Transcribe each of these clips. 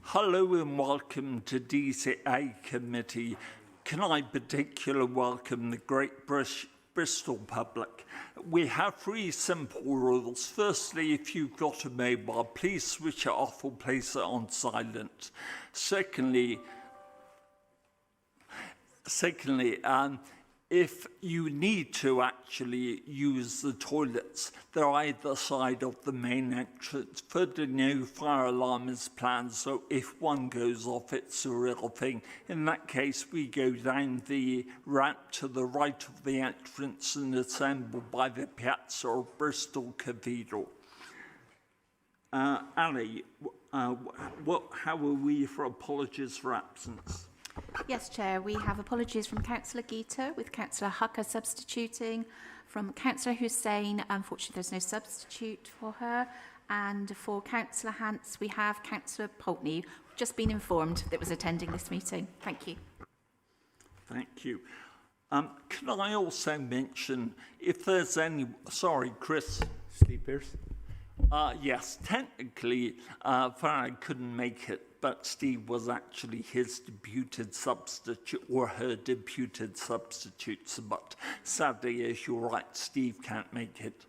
Hello and welcome to DCA Committee. Can I particularly welcome the Great Bristol public? We have 3 simple rules. Firstly, if you've got a mobile, please switch it off or place it on silent. Secondly, if you need to actually use the toilets, they're either side of the main entrance. Further, no fire alarm is planned, so if one goes off, it's a real thing. In that case, we go down the ramp to the right of the entrance and assemble by the piazza of Bristol Cathedral. Ali, how are we for apologies for absence? Yes, Chair. We have apologies from Councillor Gita, with Councillor Hucker substituting, from Councillor Hussain. Unfortunately, there's no substitute for her. And for Councillor Hants, we have Councillor Pulteney, just been informed that was attending this meeting. Thank you. Thank you. Can I also mention, if there's any... Sorry, Chris. Steve Pearce. Yes, technically, Farah couldn't make it, but Steve was actually his deputed substitute, or her deputed substitute, but sadly, as you're right, Steve can't make it.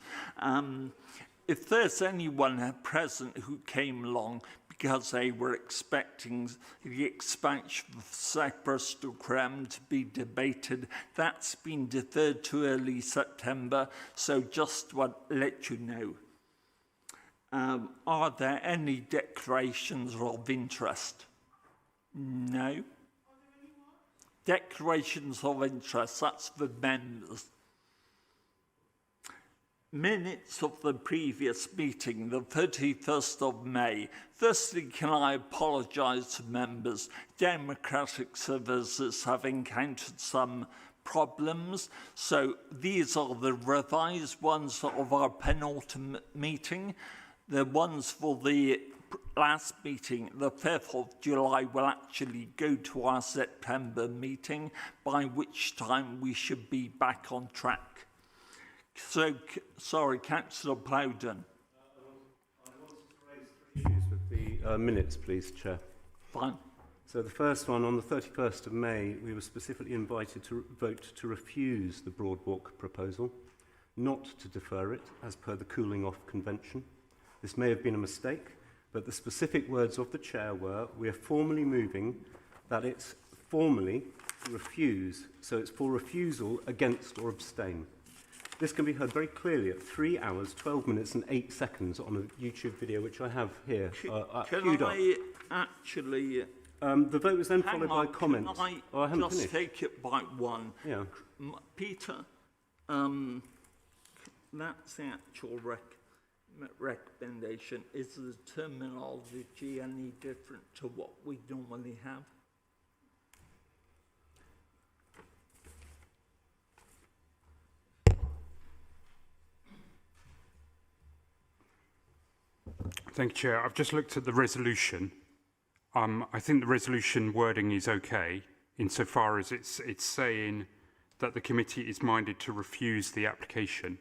If there's anyone present who came along because they were expecting the expansion of South Bristol Crem to be debated, that's been deferred to early September, so just to let you know. Are there any declarations of interest? No. Declarations of interest, that's for members. Minutes of the previous meeting, the 31st of May. Firstly, can I apologise to members? Democratic services have encountered some problems, so these are the revised ones of our penultimate meeting. The ones for the last meeting, the 5th of July, will actually go to our September meeting, by which time we should be back on track. So, sorry, Councillor Plowden. I want to raise 3 issues with the minutes, please, Chair. Fine. So the first one, on the 31st of May, we were specifically invited to vote to refuse the Broadwalk proposal, not to defer it, as per the cooling off convention. This may have been a mistake, but the specific words of the Chair were, we are formally moving that it's formally refuse, so it's for refusal, against or abstain. This can be heard very clearly at 3 hours, 12 minutes and 8 seconds on a YouTube video, which I have here queued up. Actually... the vote was then followed by comments. Can I just take it by one? Yeah. Peter, that's the actual recommendation. Is the terminology any different to what we normally have? Thank you, Chair. I've just looked at the resolution. I think the resolution wording is okay, insofar as it's saying that the committee is minded to refuse the application.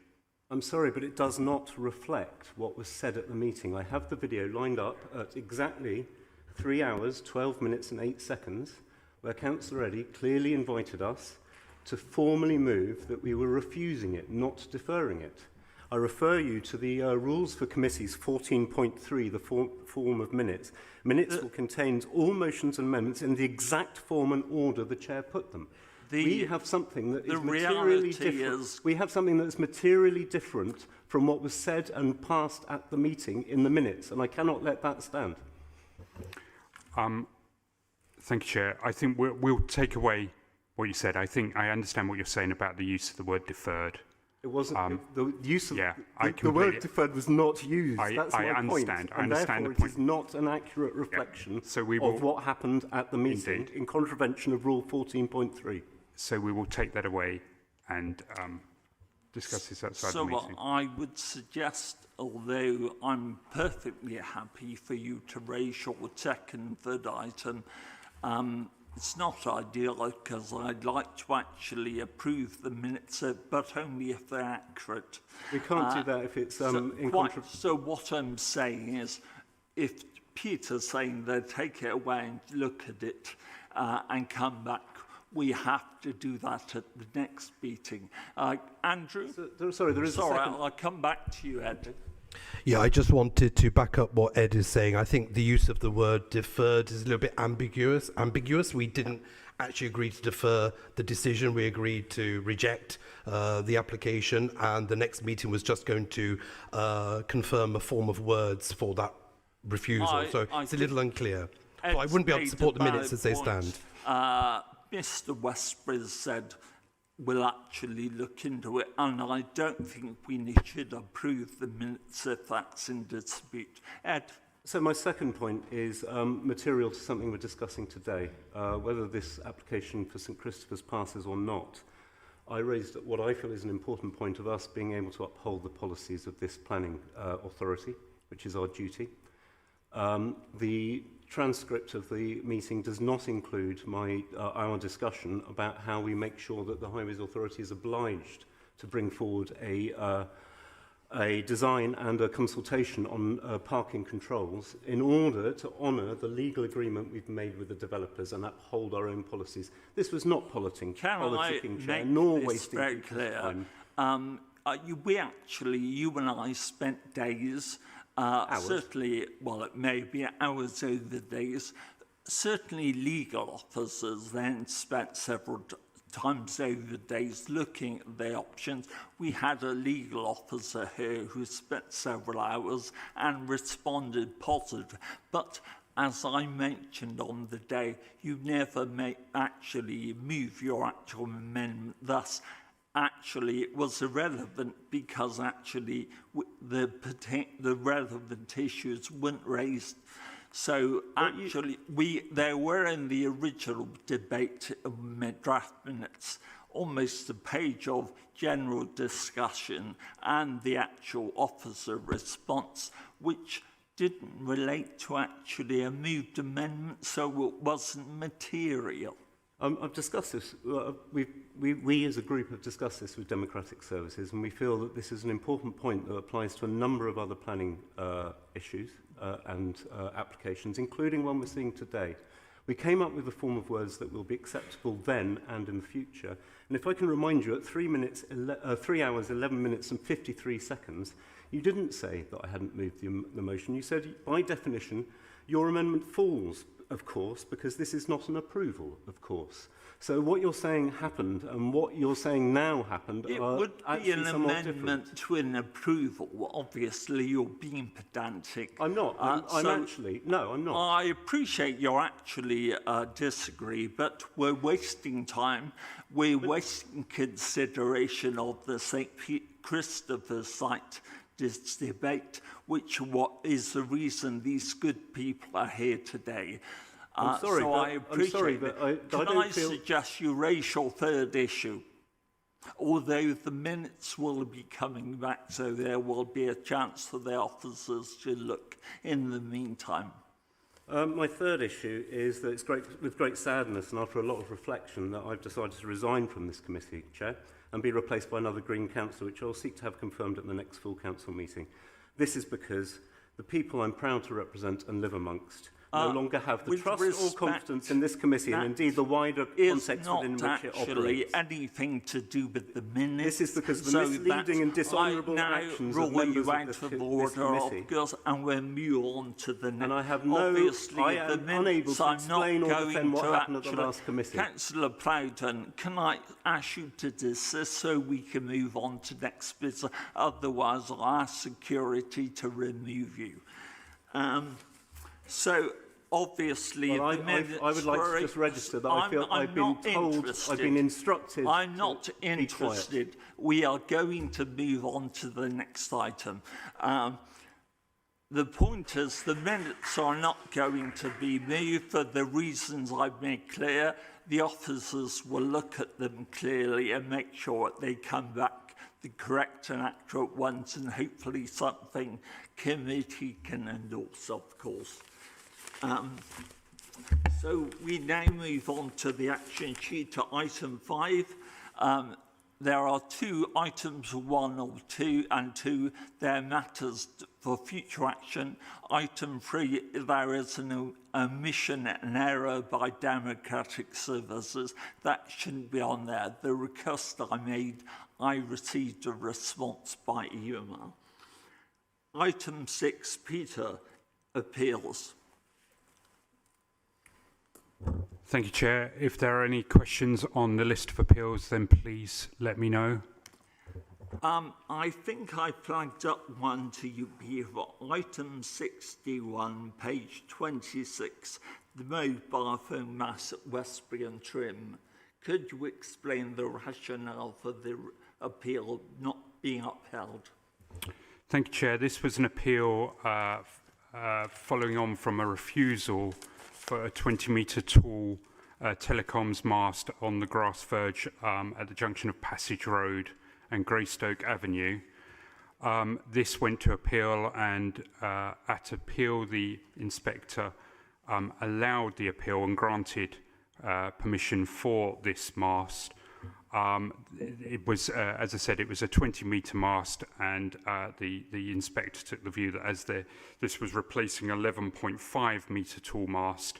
I'm sorry, but it does not reflect what was said at the meeting. I have the video lined up at exactly 3 hours, 12 minutes and 8 seconds, where Councillor Eddy clearly invited us to formally move that we were refusing it, not deferring it. I refer you to the rules for committees 14.3, the form of minutes. Minutes will contain all motions and amendments in the exact form and order the Chair put them. We have something that is materially different. We have something that is materially different from what was said and passed at the meeting in the minutes, and I cannot let that stand. Thank you, Chair. I think we'll take away what you said. I understand what you're saying about the use of the word deferred. It wasn't the use of the word deferred was not used. That's my point. I understand the point. It is not an accurate reflection of what happened at the meeting in contravention of Rule 14.3. So we will take that away and discuss this outside the meeting. So I would suggest, although I'm perfectly happy for you to raise your second and third item, it's not ideal because I'd like to actually approve the minutes, but only if they're accurate. We can't do that if it's in contravention. So what I'm saying is, if Peter's saying they'll take it away and look at it and come back, we have to do that at the next meeting. Andrew? Sorry, there is a second. I'll come back to you, Ed. Yeah, I just wanted to back up what Ed is saying. I think the use of the word deferred is a little bit ambiguous. We didn't actually agree to defer the decision. We agreed to reject the application, and the next meeting was just going to confirm a form of words for that refusal. So it's a little unclear. So I wouldn't be able to support the minutes as they stand. Mr. Westbury said we'll actually look into it, and I don't think we should approve the minutes if that's in dispute. Ed? So my second point is material to something we're discussing today, whether this application for St Christopher's passes or not. I raised what I feel is an important point of us being able to uphold the policies of this planning authority, which is our duty. The transcript of the meeting does not include our discussion about how we make sure that the Highways Authority is obliged to bring forward a design and a consultation on parking controls in order to honour the legal agreement we've made with the developers and uphold our own policies. This was not politicking, Chair, nor wasting very clear? time. You and I spent days, certainly, well, it may be hours over days, certainly legal officers then spent several times over days looking at the options. We had a legal officer here who spent several hours and responded positive. But as I mentioned on the day, you never actually move your actual amendment. Thus, actually, it was irrelevant because actually the relevant issues weren't raised. So actually, they were in the original debate draft minutes, almost a page of general discussion and the actual officer response, which didn't relate to actually a moved amendment, so it wasn't material. I've discussed this. We as a group have discussed this with Democratic Services, and we feel that this is an important point that applies to a number of other planning issues and applications, including one we're seeing today. We came up with a form of words that will be acceptable then and in the future. And if I can remind you, at 3 hours, 11 minutes and 53 seconds, you didn't say that I hadn't moved the motion. You said, by definition, your amendment falls, of course, because this is not an approval, of course. So what you're saying happened and what you're saying now happened are actually somewhat different. It would be an amendment to an approval. Obviously, you're being pedantic. I'm not. I'm not. I appreciate you actually disagree, but we're wasting time. We're wasting consideration of the St. Christopher site this debate, which is the reason these good people are here today. I'm sorry, so I appreciate it. Can I suggest you raise your third issue? Although the minutes will be coming back, so there will be a chance for the officers to look in the meantime. My third issue is that it's with great sadness and after a lot of reflection that I've decided to resign from this committee, Chair, and be replaced by another Green councillor, which I'll seek to have confirmed at the next full council meeting. This is because the people I'm proud to represent and live amongst no longer have the trust or confidence in this committee and indeed the wider context within which it operates. It's not actually anything to do with the minutes. This is because of the misleading and dishonourable actions of members of this committee. And we'll move on to the next. And I have I am unable to explain or defend what happened at the last committee. Councillor Plowden, can I ask you to desist so we can move on to next business? Otherwise, I'll ask security to remove you. So, obviously, I would like to just register that I feel I've been told, I've been instructed. I'm not interested. We are going to move on to the next item. The point is, the minutes are not going to be moved for the reasons I've made clear. The officers will look at them clearly and make sure that they come back the correct and accurate ones, and hopefully something committee can endorse, of course. So we now move on to the action sheet to item 5. There are 2 items, 1 or 2 and 2. They're matters for future action. Item 3, there is an omission and error by Democratic Services. That shouldn't be on there. The request I made, I received a response by email. Item 6, Peter, appeals. Thank you, Chair. If there are any questions on the list of appeals, then please let me know. I think I flagged up one to you, Peter. Item 61, page 26, the mobile phone mass at Westbury and Trim. Could you explain the rationale for the appeal not being upheld? Thank you, Chair. This was an appeal following on from a refusal for a 20-metre tall telecoms mast on the grass verge at the junction of Passage Road and Greystoke Avenue. This went to appeal, and at appeal the inspector allowed the appeal and granted permission for this mast. It was, as I said, it was a 20-metre mast, and the inspector took the view that as this was replacing 11.5-metre tall mast,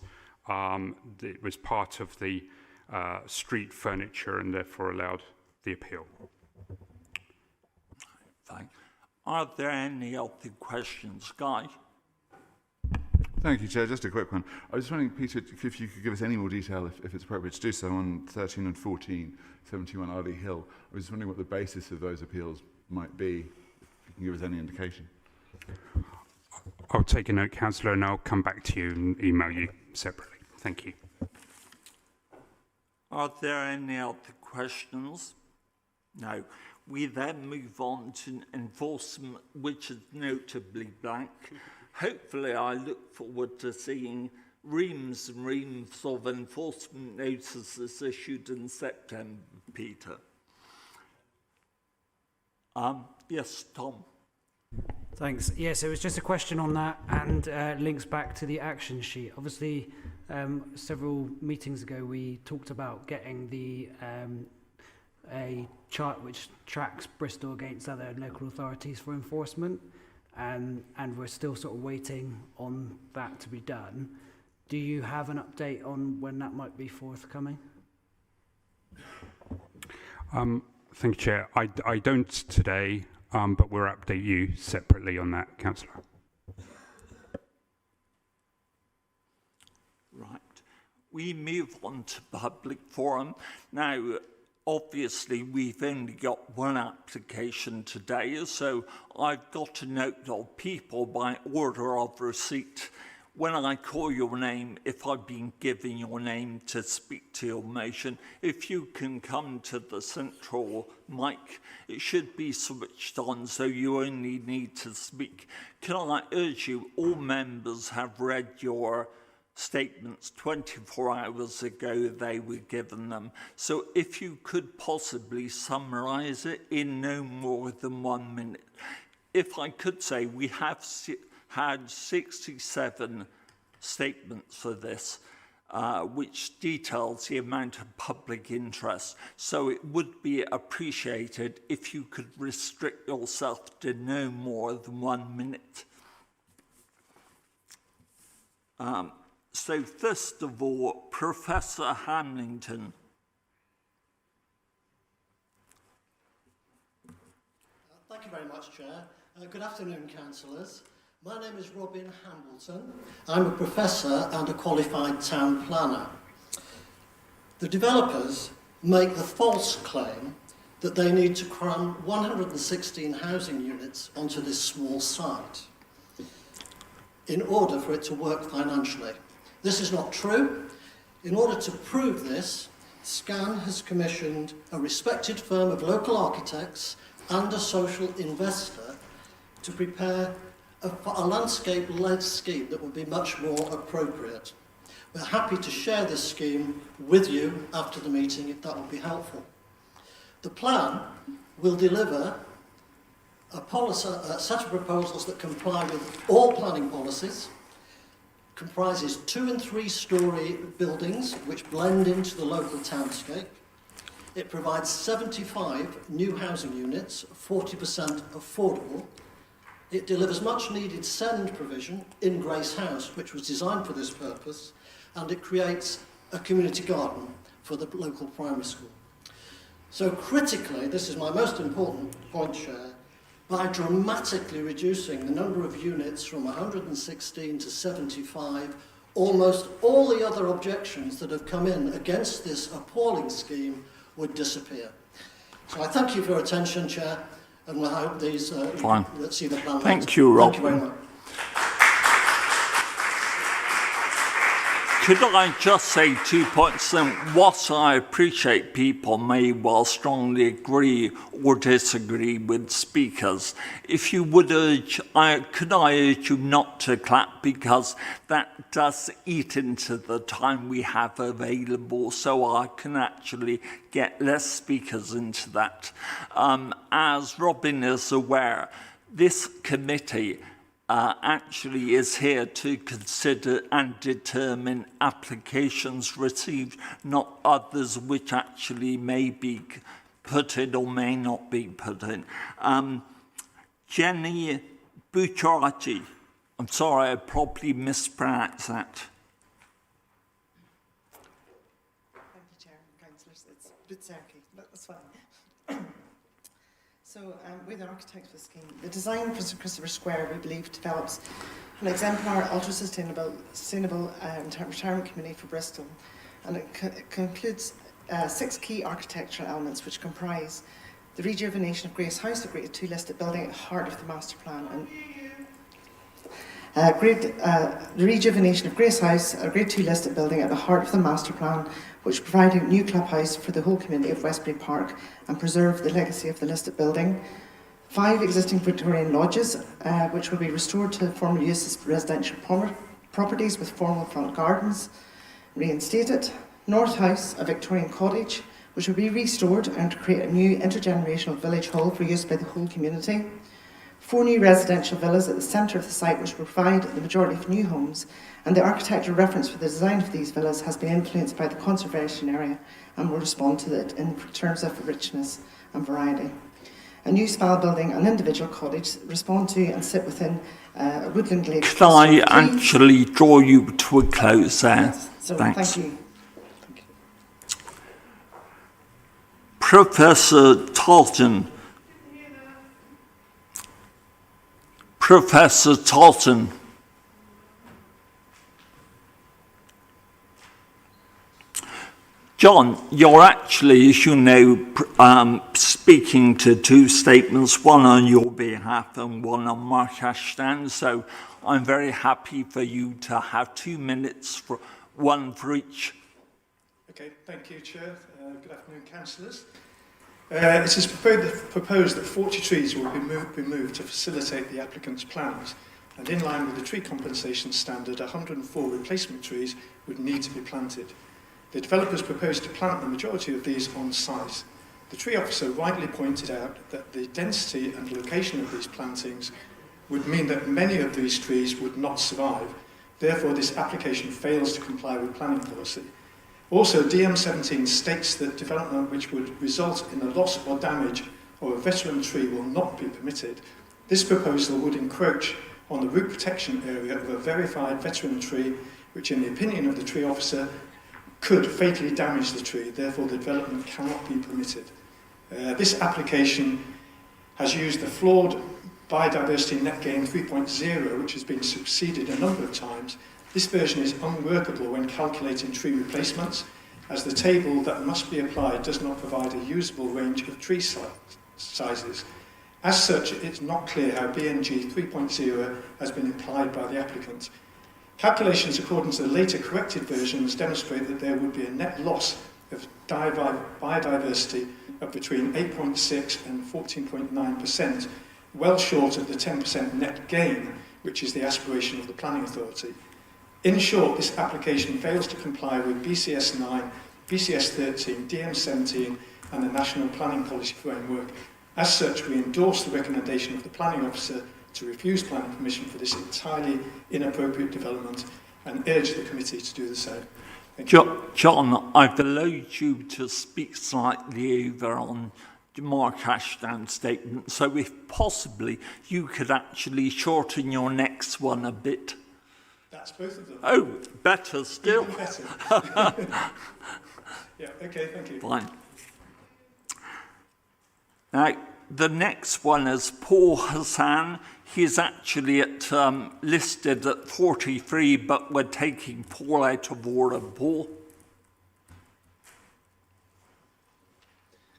it was part of the street furniture and therefore allowed the appeal. Thanks. Are there any other questions? Guy? Thank you, Chair. Just a quick one. I was just wondering, Peter, if you could give us any more detail, if it's appropriate to do so, on 13 and 14, 71 Ardley Hill. I was just wondering what the basis of those appeals might be, if you can give us any indication. I'll take a note, Councillor, and I'll come back to you and email you separately. Thank you. Are there any other questions? No. We then move on to enforcement, which is notably blank. Hopefully, I look forward to seeing reams and reams of enforcement notices issued in September, Peter. Yes, Tom. Thanks. Yes, it was just a question on that, and links back to the action sheet. Obviously, several meetings ago, we talked about getting the a chart which tracks Bristol against other local authorities for enforcement, and we're still sort of waiting on that to be done. Do you have an update on when that might be forthcoming? Thank you, Chair. I don't today, but we'll update you separately on that, Councillor. Right. We move on to public forum. Now, obviously, we've only got one application today, so I've got a note of people by order of receipt. When I call your name, if I've been given your name to speak to your motion, if you can come to the central mic, it should be switched on, so you only need to speak. Can I urge you, all members have read your statements 24 hours ago, they were given them. So if you could possibly summarise it in no more than 1 minute. If I could say, we have had 67 statements for this, which details the amount of public interest. So it would be appreciated if you could restrict yourself to no more than 1 minute. So first of all, Professor Hamilton. Thank you very much, Chair. Good afternoon, councillors. My name is Robin Hambleton. I'm a professor and a qualified town planner. The developers make the false claim that they need to cram 116 housing units onto this small site in order for it to work financially. This is not true. In order to prove this, SCAN has commissioned a respected firm of local architects and a social investor to prepare a landscape-led scheme that will be much more appropriate. We're happy to share this scheme with you after the meeting if that would be helpful. The plan will deliver a set of proposals that comply with all planning policies, comprises 2- and 3-storey buildings which blend into the local townscape. It provides 75 new housing units, 40% affordable, It delivers much needed send provision in Grace House, which was designed for this purpose, and it creates a community garden for the local primary school. So critically, this is my most important point, Chair, by dramatically reducing the number of units from 116 to 75, almost all the other objections that have come in against this appalling scheme would disappear. So I thank you for your attention, Chair, and I hope these let's see the plan. Thank you, Rob. Thank you very much. Could I just say 2 points? What I appreciate, people may well strongly agree or disagree with speakers. If you would urge, could I urge you not to clap, because that does eat into the time we have available, so I can actually get less speakers into that. As Robin is aware, this committee actually is here to consider and determine applications received, not others which actually may be put in or may not be put in. Jenny Bucciarati, I'm sorry, I probably mispronounced that. Thank you, Chair and Councillors. It's a bit cirky, but that's fine. So we're the architects for the scheme. The design for St Christopher Square, we believe, develops an exemplar, ultra-sustainable retirement community for Bristol. And it concludes 6 key architectural elements, which comprise the rejuvenation of Grace House, a Grade 2 listed building at the heart of the master plan. The rejuvenation of Grace House, a Grade 2 listed building at the heart of the master plan, which provided a new clubhouse for the whole community of Westbury Park and preserved the legacy of the listed building. 5 existing Victorian lodges, which will be restored to former use as residential properties with formal front gardens, reinstated. North House, a Victorian cottage, which will be restored and to create a new intergenerational village hall for use by the whole community. 4 new residential villas at the centre of the site, which will provide the majority of new homes, and the architectural reference for the design of these villas has been influenced by the conservation area and will respond to it in terms of richness and variety. A new spa building and individual cottage respond to and sit within a woodland glade. Could I actually draw you to a close there? Yes. So thanks. Thank you. Professor Talton. Professor Talton. John, you're actually, as you know, speaking to 2 statements, one on your behalf and one on Mark Ashton. So I'm very happy for you to have 2 minutes, one for each. Okay, thank you, Chair. Good afternoon, councillors. It is proposed that 40 trees will be moved to facilitate the applicant's plans, and in line with the tree compensation standard, 104 replacement trees would need to be planted. The developers proposed to plant the majority of these on site. The tree officer rightly pointed out that the density and location of these plantings would mean that many of these trees would not survive. Therefore, this application fails to comply with planning policy. Also, DM17 states that development which would result in the loss or damage of a veteran tree will not be permitted. This proposal would encroach on the root protection area of a verified veteran tree, which in the opinion of the tree officer could fatally damage the tree. Therefore, the development cannot be permitted. This application has used the flawed biodiversity net gain 3.0, which has been superseded a number of times. This version is unworkable when calculating tree replacements, as the table that must be applied does not provide a usable range of tree sizes. As such, it's not clear how BNG 3.0 has been applied by the applicant. Calculations according to the later corrected versions demonstrate that there would be a net loss of biodiversity of between 8.6 and 14.9%, well short of the 10% net gain, which is the aspiration of the Planning Authority. In short, this application fails to comply with BCS 9, BCS 13, DM17 and the National Planning Policy Framework. As such, we endorse the recommendation of the Planning Officer to refuse planning permission for this entirely inappropriate development and urge the committee to do the same. Thank you. John, I've allowed you to speak slightly over on Mark Ashdown's statement. So if possibly, you could actually shorten your next one a bit. That's both of them. Oh, better still. Even better. Yeah, okay, thank you. Fine. Now, the next one is Paul Hassan. He's actually listed at 43, but we're taking Paul out of order. Paul?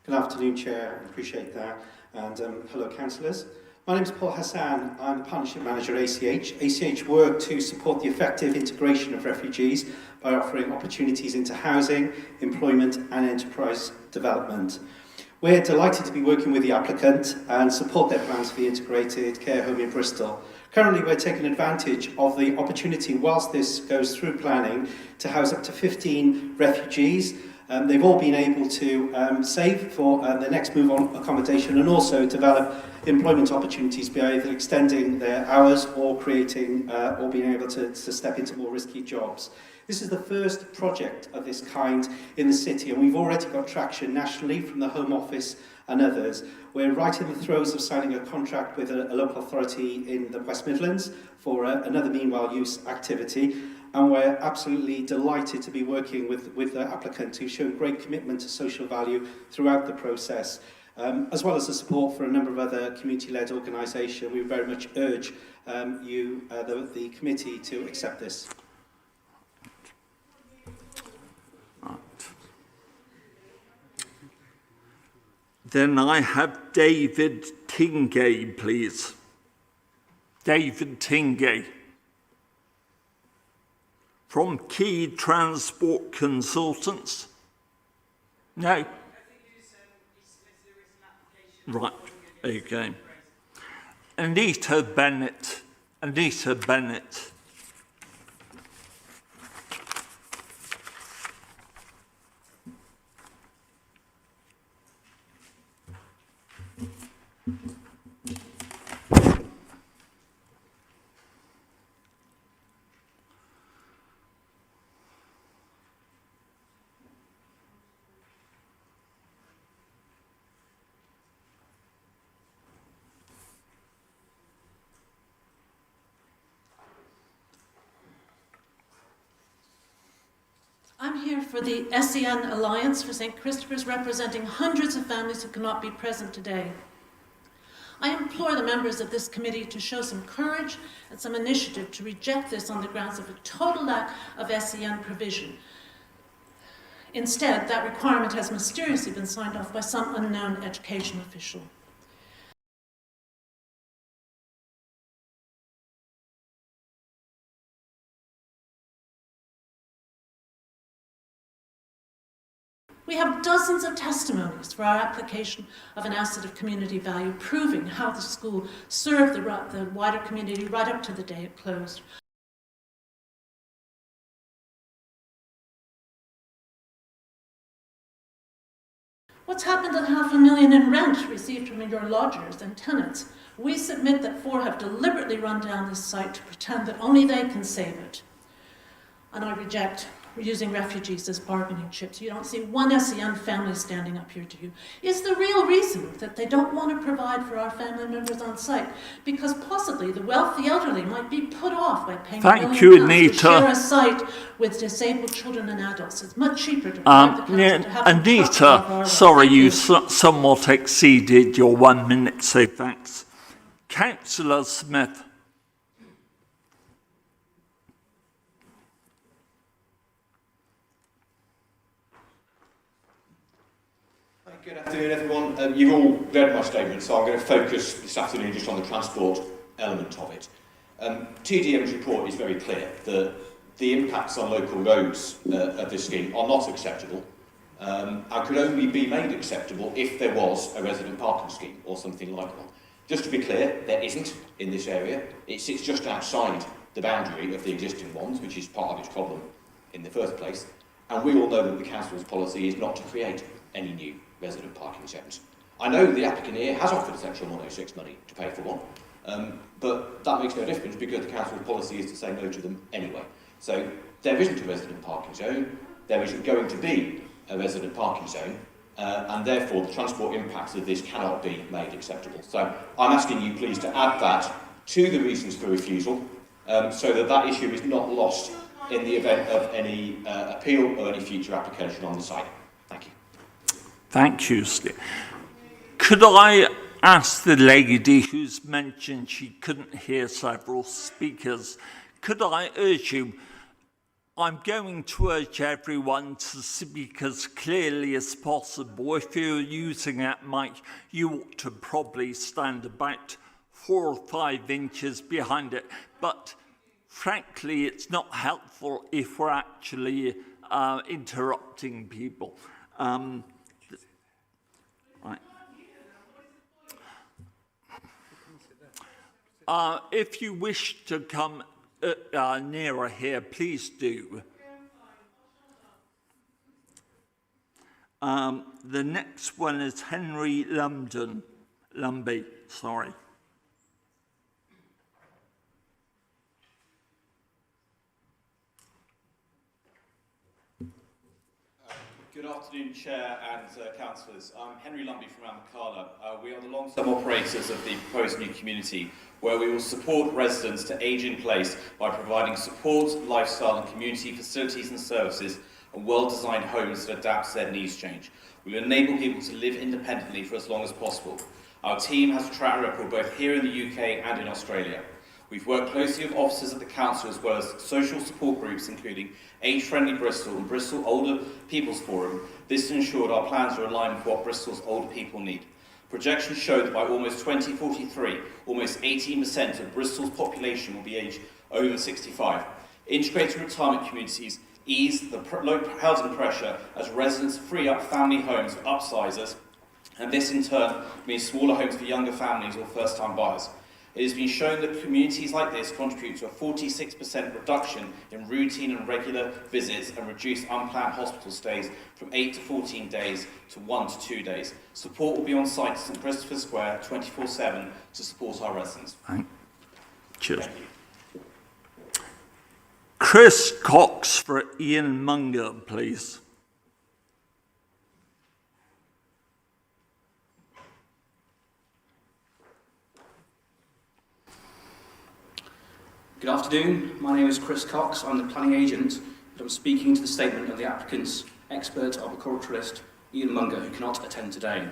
Good afternoon, Chair. I appreciate that. And hello, councillors. My name is Paul Hassan. I'm the Partnership Manager at ACH. ACH work to support the effective integration of refugees by offering opportunities into housing, employment and enterprise development. We're delighted to be working with the applicant and support their plans for the integrated care home in Bristol. Currently, we're taking advantage of the opportunity, whilst this goes through planning, to house up to 15 refugees. They've all been able to save for their next move on accommodation and also develop employment opportunities by either extending their hours or creating or being able to step into more risky jobs. This is the first project of this kind in the city, and we've already got traction nationally from the Home Office and others. We're right in the throes of signing a contract with a local authority in the West Midlands for another meanwhile use activity. And we're absolutely delighted to be working with the applicant who's shown great commitment to social value throughout the process, as well as the support for a number of other community-led organisations. We very much urge the committee to accept this. Right. Then I have David Tingay, please. David Tingay. From Key Transport Consultants? No? Right, okay. Anita Bennett. Anita Bennett. I'm here for the SEN Alliance for St. Christopher's, representing hundreds of families who cannot be present today. I implore the members of this committee to show some courage and some initiative to reject this on the grounds of a total lack of SEN provision. Instead, that requirement has mysteriously been signed off by some unknown education official. We have dozens of testimonies for our application of an asset of community value, proving how the school served the wider community right up to the day it closed. What's happened to the $500,000 in rent received from your lodgers and tenants? We submit that 4 have deliberately run down this site to pretend that only they can save it. And I reject using refugees as bargaining chips. You don't see one SEN family standing up here to you. Is the real reason that they don't want to provide for our family members on site? Because possibly the wealthy elderly might be put off by paying £1 million to share a site with disabled children and adults. It's much cheaper to provide the council to have Anita, sorry, you somewhat exceeded your 1 minute, so thanks. Councillor Smith. Good afternoon, everyone. You've all read my statement, so I'm going to focus this afternoon just on the transport element of it. TDM's report is very clear that the impacts on local roads of this scheme are not acceptable and could only be made acceptable if there was a resident parking scheme or something like that. Just to be clear, there isn't in this area. It sits just outside the boundary of the existing ones, which is part of its problem in the first place. And we all know that the council's policy is not to create any new resident parking zones. I know the applicant here has offered Section 106 money to pay for one, but that makes no difference because the council's policy is to say no to them anyway. So there isn't a resident parking zone, there isn't going to be a resident parking zone and therefore the transport impacts of this cannot be made acceptable. So I'm asking you please to add that to the reasons for refusal, so that that issue is not lost in the event of any appeal or any future application on the site. Thank you. Thank you, Steve. Could I ask the lady who's mentioned she couldn't hear several speakers, could I urge you, I'm going to urge everyone to speak as clearly as possible. If you're using that mic, you ought to probably stand about 4 or 5 inches behind it. But frankly, it's not helpful if we're actually interrupting people. Right. If you wish to come nearer here, please do. The next one is Henry Lumby, sorry. Good afternoon, Chair and Councillors. I'm Henry Lumby from Amacala. We are the long-term operators of the proposed new community, where we will support residents to age in place by providing support, lifestyle and community facilities and services and well-designed homes that adapt to their needs change. We will enable people to live independently for as long as possible. Our team has a track record both here in the UK and in Australia. We've worked closely with officers at the Council as well as social support groups including Age Friendly Bristol and Bristol Older People's Forum. This ensured our plans are aligned with what Bristol's older people need. Projections show that by almost 2043, almost 18% of Bristol's population will be aged over 65. Integrated retirement communities ease the low housing pressure as residents free up family homes for upsizers, and this in turn means smaller homes for younger families or first-time buyers. It has been shown that communities like this contribute to a 46% reduction in routine and regular visits and reduce unplanned hospital stays from 8 to 14 days to 1 to 2 days. Support will be on site at St Christopher Square 24/7 to support our residents. Cheers. Chris Cox for Ian Munger, please. Good afternoon, my name is Chris Cox, I'm the planning agent, and I'm speaking to the statement of the applicant's expert arboriculturalist, Ian Munger, who cannot attend today.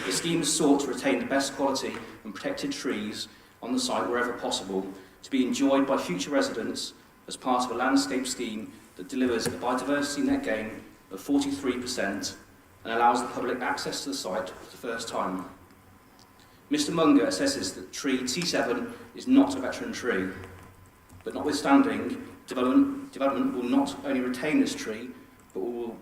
The scheme is sought to retain the best quality and protected trees on the site wherever possible, to be enjoyed by future residents as part of a landscape scheme that delivers a biodiversity net gain of 43% and allows the public access to the site for the first time. Mr Munger assesses that tree T7 is not a veteran tree, but notwithstanding, development will not only retain this tree, but will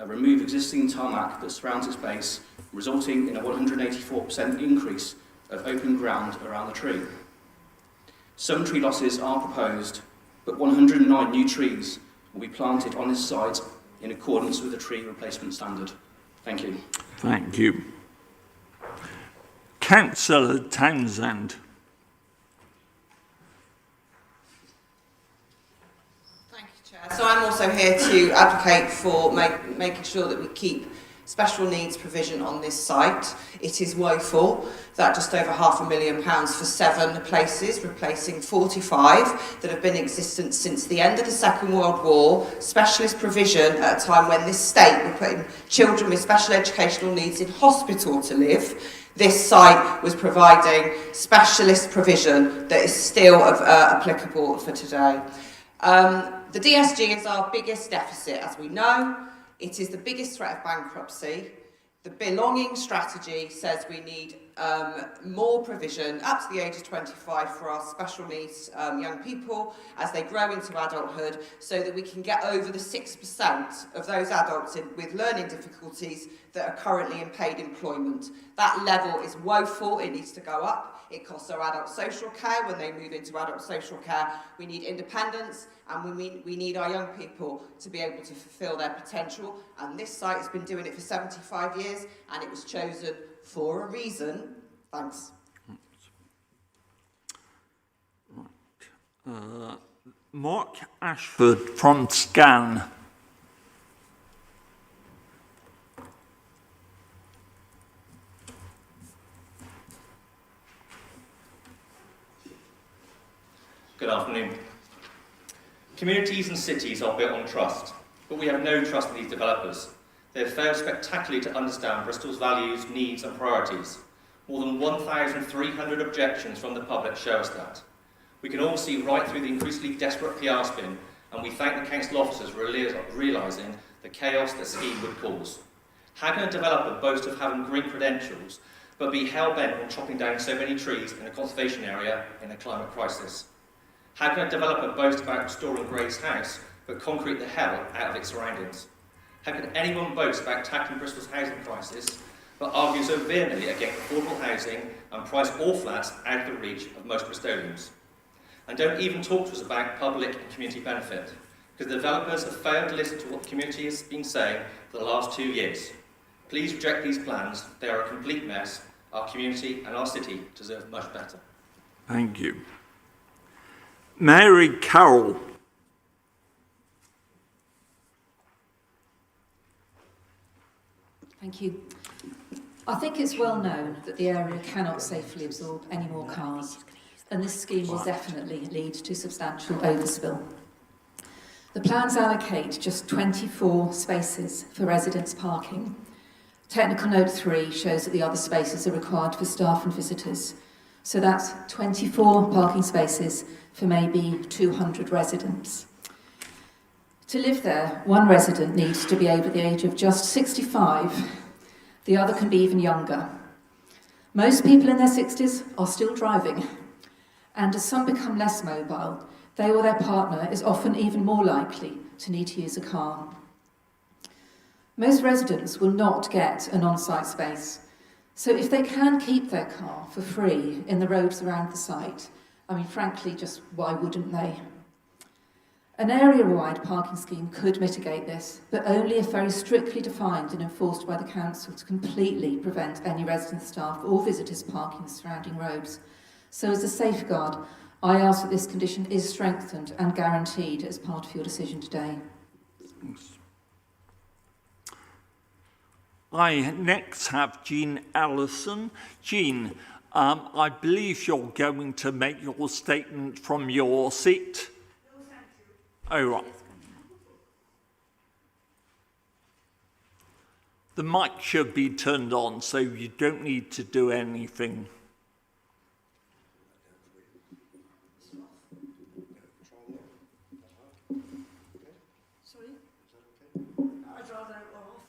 remove existing tarmac that surrounds its base, resulting in a 184% increase of open ground around the tree. Some tree losses are proposed, but 109 new trees will be planted on this site in accordance with the tree replacement standard. Thank you. Thank you. Councillor Townsend. So I'm also here to advocate for making sure that we keep special needs provision on this site. It is woeful that just over £500,000 for 7 places, replacing 45 that have been in existence since the end of the Second World War, specialist provision at a time when this state were putting children with special educational needs in hospital to live. This site was providing specialist provision that is still applicable for today. The DSG is our biggest deficit, as we know. It is the biggest threat of bankruptcy. The belonging strategy says we need more provision up to the age of 25 for our special needs young people as they grow into adulthood, so that we can get over the 6% of those adults with learning difficulties that are currently in paid employment. That level is woeful. It needs to go up. It costs our adult social care when they move into adult social care. We need independence, and we need our young people to be able to fulfil their potential. And this site has been doing it for 75 years, and it was chosen for a reason. Thanks. Right. Mark Ashford from Scan. Good afternoon. Communities and cities are built on trust, but we have no trust in these developers. They have failed spectacularly to understand Bristol's values, needs and priorities. More than 1,300 objections from the public show us that. We can all see right through the increasingly desperate PR spin, and we thank the council officers for realising the chaos the scheme would cause. How can a developer boast of having green credentials, but be hell-bent on chopping down so many trees in a conservation area in a climate crisis? How can a developer boast about restoring Gray's house, but concrete the hell out of its surroundings? How can anyone boast about tackling Bristol's housing crisis, but argue so vehemently against affordable housing and price all flats out of the reach of most Bristolians? And don't even talk to us about public and community benefit, because the developers have failed to listen to what the community has been saying for the last 2 years. Please reject these plans. They are a complete mess. Our community and our city deserve much better. Thank you. Mary Carroll. Thank you. I think it's well known that the area cannot safely absorb any more cars, and this scheme will definitely lead to substantial overspill. The plans allocate just 24 spaces for residents parking. Technical Note 3 shows that the other spaces are required for staff and visitors. So that's 24 parking spaces for maybe 200 residents. To live there, one resident needs to be over the age of just 65. The other can be even younger. Most people in their 60s are still driving. And as some become less mobile, they or their partner is often even more likely to need to use a car. Most residents will not get an on-site space. So if they can keep their car for free in the roads around the site, I mean, frankly, just why wouldn't they? An area-wide parking scheme could mitigate this, but only if very strictly defined and enforced by the council to completely prevent any resident staff or visitors parking the surrounding roads. So as a safeguard, I ask that this condition is strengthened and guaranteed as part of your decision today. Thanks. I next have Jean Allison. Jean, I believe you're going to make your statement from your seat. No, thank you. Oh, right. The mic should be turned on, so you don't need to do anything. Sorry? I'd rather it were off.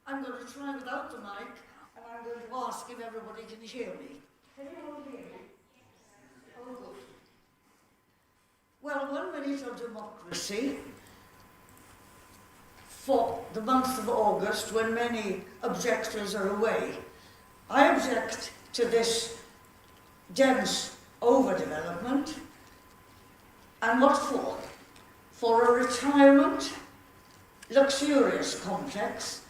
I'm going to try without the mic, and I'm going to ask if everybody can hear me. Can you all hear me? Oh, good. Well, 1 minute of democracy for the month of August, when many objectors are away. I object to this dense overdevelopment. And what for? For a retirement, luxurious complex.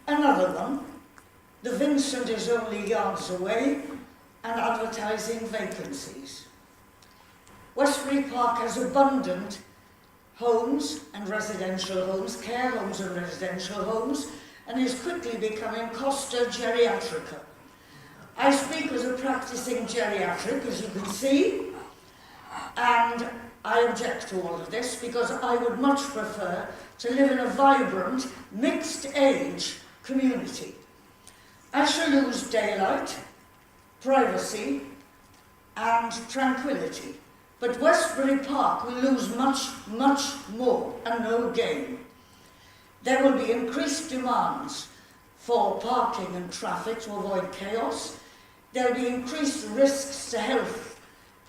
Another one, the Vincent is only yards away, and advertising vacancies. Westbury Park has abundant homes and residential homes, care homes and residential homes, and is quickly becoming Costa Geriatrica. I speak as a practicing geriatric, as you can see, and I object to all of this because I would much prefer to live in a vibrant, mixed-age community. I shall lose daylight, privacy, and tranquility. But Westbury Park will lose much, much more and no gain. There will be increased demands for parking and traffic to avoid chaos. There will be increased risks to health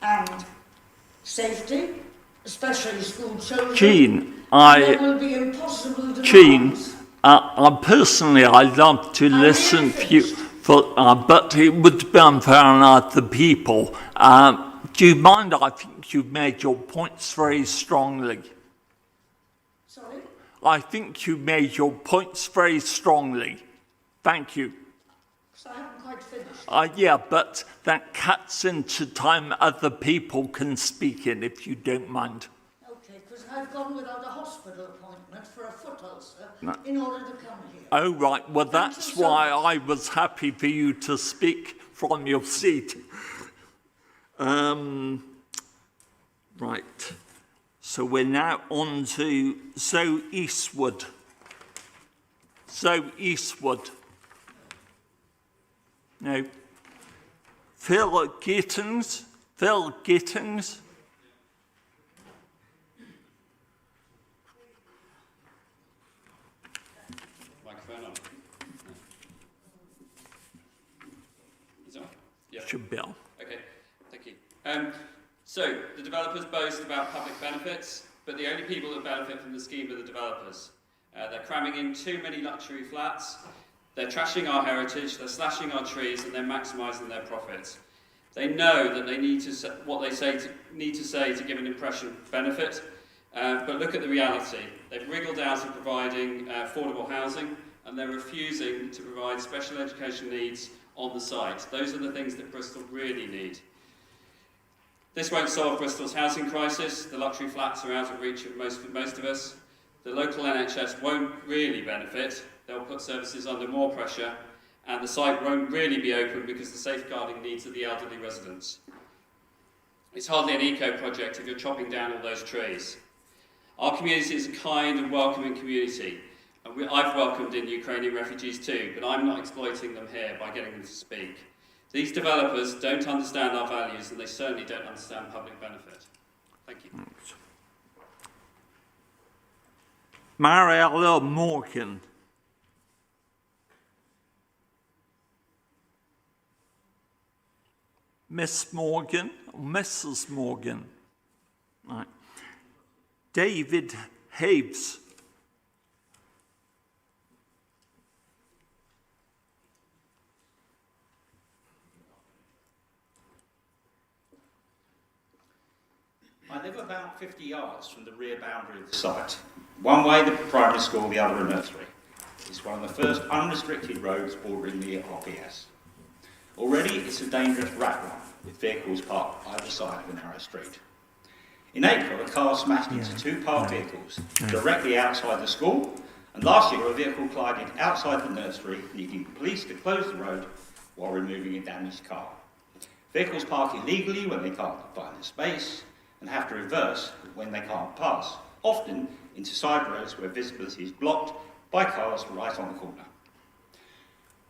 and safety, especially school children. Jean, there will be impossible demands. Jean, personally, I'd love to listen to you, but it would be unfair on other people. Do you mind? I think you've made your points very strongly. Sorry? I think you made your points very strongly. Thank you. So I haven't quite finished. Yeah, but that cuts into time other people can speak in, if you don't mind. Okay, because I've gone without a hospital appointment for a foot ulcer in order to come here. Oh, right. Well, that's why I was happy for you to speak from your seat. Right. So we're now on to Zoe Eastwood. Zoe Eastwood. No. Phil Gittins. Phil Gittins. Microphone on. Is it on? Yeah. Should be on. Okay, thank you. So, the developers boast about public benefits, but the only people that benefit from the scheme are the developers. They're cramming in too many luxury flats, they're trashing our heritage, they're slashing our trees, and they're maximising their profits. They know that they need to say what they need to say to give an impression of benefit, but look at the reality. They've wriggled out of providing affordable housing, and they're refusing to provide special education needs on the site. Those are the things that Bristol really need. This won't solve Bristol's housing crisis. The luxury flats are out of reach of most of us. The local NHS won't really benefit. They'll put services under more pressure, and the site won't really be open because the safeguarding needs of the elderly residents. It's hardly an eco project if you're chopping down all those trees. Our community is a kind and welcoming community, and I've welcomed in Ukrainian refugees too, but I'm not exploiting them here by getting them to speak. These developers don't understand our values, and they certainly don't understand public benefit. Thank you. Thanks. Mariella Morgan. Miss Morgan or Mrs. Morgan? Right. David Haves. I live about 50 yards from the rear boundary of the site. One way the primary school, the other a nursery. It's one of the first unrestricted roads bordering the RPS. Already it's a dangerous rat run, with vehicles parked either side of a narrow street. In April, a car smashed into two parked vehicles directly outside the school, and last year a vehicle collided outside the nursery, needing police to close the road while removing a damaged car. Vehicles park illegally when they can't find a space, and have to reverse when they can't pass, often into side roads where visibility is blocked by cars right on the corner.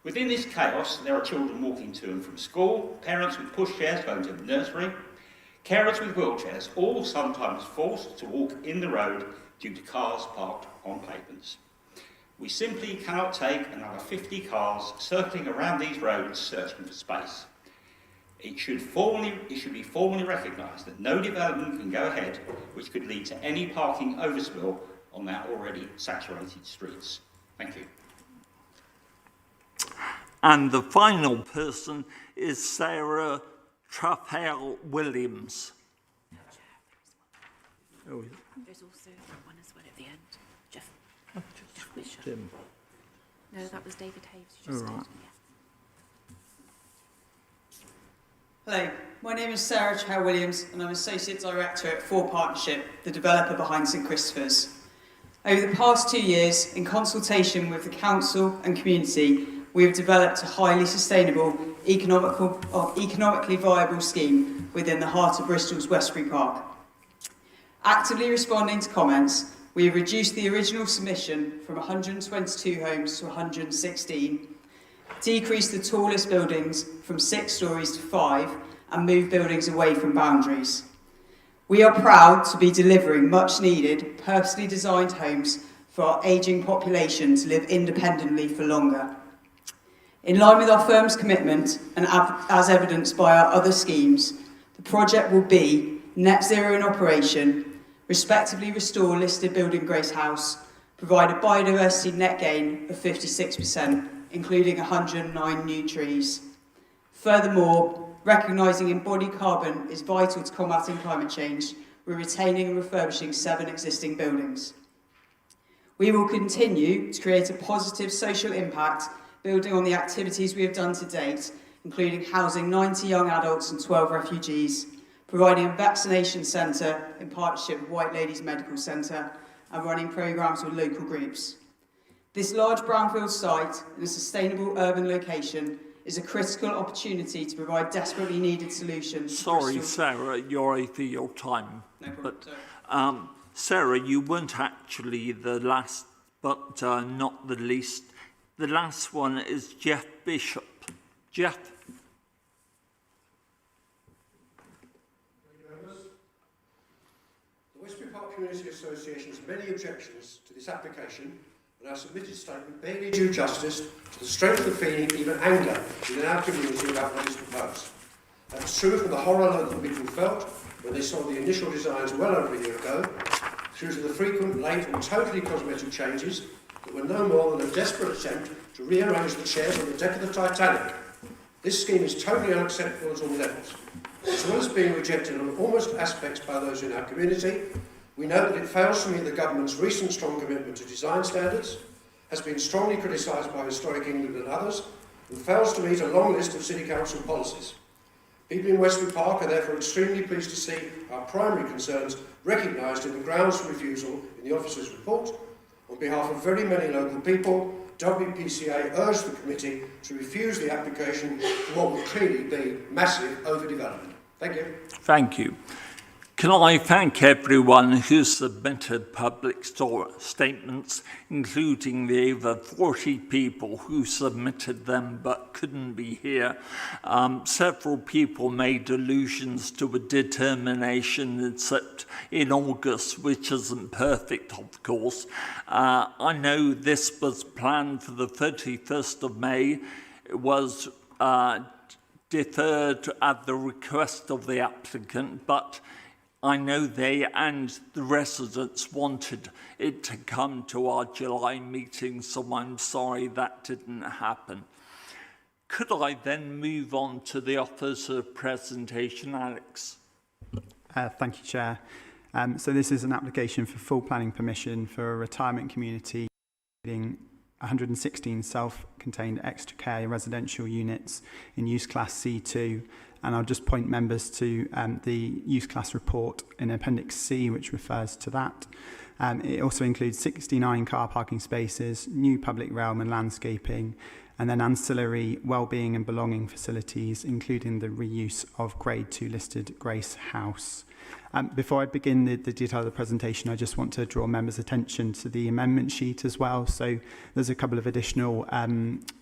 Within this chaos, there are children walking to and from school, parents with pushchairs going to the nursery, carers with wheelchairs, all sometimes forced to walk in the road due to cars parked on pavements. We simply cannot take another 50 cars circling around these roads searching for space. It should be formally recognised that no development can go ahead which could lead to any parking overspill on our already saturated streets. Thank you. And the final person is Sarah Traphale Williams. Oh, There's also one as well at the end. Jeff Wisher. Jim. No, that was David Haves. You just All right. did. Yeah. Hello, my name is Sarah Chow Williams and I'm Associate Director at For Partnership, the developer behind St Christopher's. Over the past 2 years, in consultation with the Council and community, we have developed a highly sustainable, economically viable scheme within the heart of Bristol's Westbury Park. Actively responding to comments, we have reduced the original submission from 122 homes to 116, decreased the tallest buildings from 6 stories to 5, and moved buildings away from boundaries. We are proud to be delivering much needed, purposely designed homes for our ageing population to live independently for longer. In line with our firm's commitment, and as evidenced by our other schemes, the project will be net zero in operation, respectively restore listed building Grace House, provide a biodiversity net gain of 56%, including 109 new trees. Furthermore, recognising embodied carbon is vital to combating climate change, we're retaining and refurbishing 7 existing buildings. We will continue to create a positive social impact, building on the activities we have done to date, including housing 90 young adults and 12 refugees, providing a vaccination centre in partnership with White Ladies Medical Centre, and running programmes with local groups. This large brownfield site in a sustainable urban location is a critical opportunity to provide desperately needed solutions. Sorry, Sarah, you're over your time. No problem. But, Sarah, you weren't actually the last, but not the least. The last one is Jeff Bishop. Jeff. The Westbury Park Community Association has many objections to this application, and our submitted statement barely do justice to the strength of feeling, even anger, within our community about what is proposed. That's true from the horror local people felt when they saw the initial designs well over a year ago, through to the frequent, late and totally cosmetic changes that were no more than a desperate attempt to rearrange the chairs on the deck of the Titanic. This scheme is totally unacceptable at all levels. As well as being rejected on almost aspects by those in our community, we note that it fails to meet the government's recent strong commitment to design standards, has been strongly criticised by Historic England and others, and fails to meet a long list of City Council policies. People in Westbury Park are therefore extremely pleased to see our primary concerns recognised in the grounds for refusal in the officer's report. On behalf of very many local people, WPCA urged the committee to refuse the application for what would clearly be massive overdevelopment. Thank you. Thank you. Can I thank everyone who submitted public statements, including the over 40 people who submitted them but couldn't be here. Several people made allusions to a determination in August, which isn't perfect, of course. I know this was planned for the 31st of May. It was deferred at the request of the applicant, but I know they and the residents wanted it to come to our July meeting, so I'm sorry that didn't happen. Could I then move on to the officer presentation, Alex? Thank you, Chair. So this is an application for full planning permission for a retirement community including 116 self-contained extra care residential units in use class C2. And I'll just point members to the use class report in Appendix C, which refers to that. It also includes 69 car parking spaces, new public realm and landscaping, and then ancillary wellbeing and belonging facilities, including the reuse of Grade 2 listed Grace House. Before I begin the detail of the presentation, I just want to draw members' attention to the amendment sheet as well. So there's a couple of additional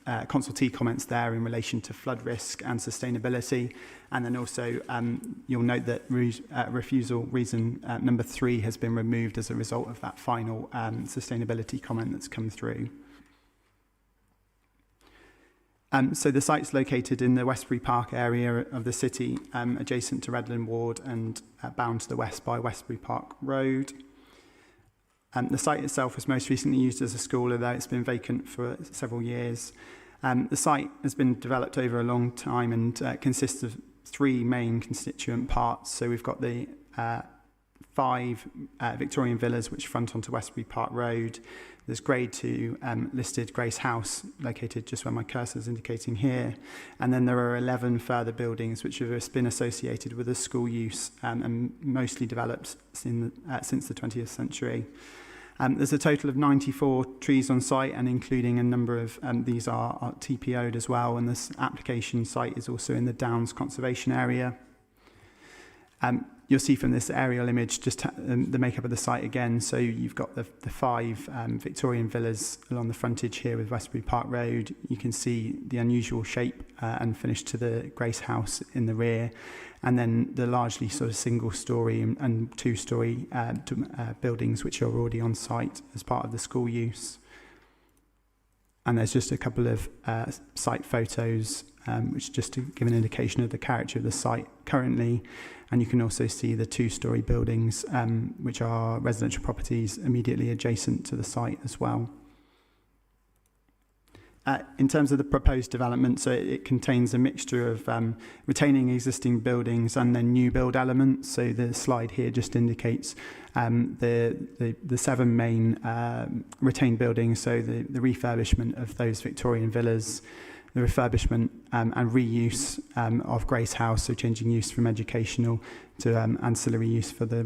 consultee comments there in relation to flood risk and sustainability. And then also you'll note that refusal reason number 3 has been removed as a result of that final sustainability comment that's come through. So the site's located in the Westbury Park area of the city, adjacent to Redland Ward and bound to the west by Westbury Park Road. The site itself was most recently used as a school, although it's been vacant for several years. The site has been developed over a long time and consists of 3 main constituent parts. So we've got the 5 Victorian villas which front onto Westbury Park Road. There's Grade 2 listed Grace House, located just where my cursor is indicating here. And then there are 11 further buildings which have been associated with a school use and mostly developed since the 20th century. There's a total of 94 trees on site, and including a number of these are TPO'd as well. And this application site is also in the Downs Conservation Area. You'll see from this aerial image just the makeup of the site again. So you've got the 5 Victorian villas along the frontage here with Westbury Park Road. You can see the unusual shape and finish to the Grace House in the rear. And then the largely sort of single-storey and 2-storey buildings which are already on site as part of the school use. And there's just a couple of site photos which just to give an indication of the character of the site currently. And you can also see the 2-storey buildings, which are residential properties immediately adjacent to the site as well. In terms of the proposed development, so it contains a mixture of retaining existing buildings and then new build elements. So the slide here just indicates the 7 main retained buildings, so the refurbishment of those Victorian villas, the refurbishment and reuse of Grace House, so changing use from educational to ancillary use for the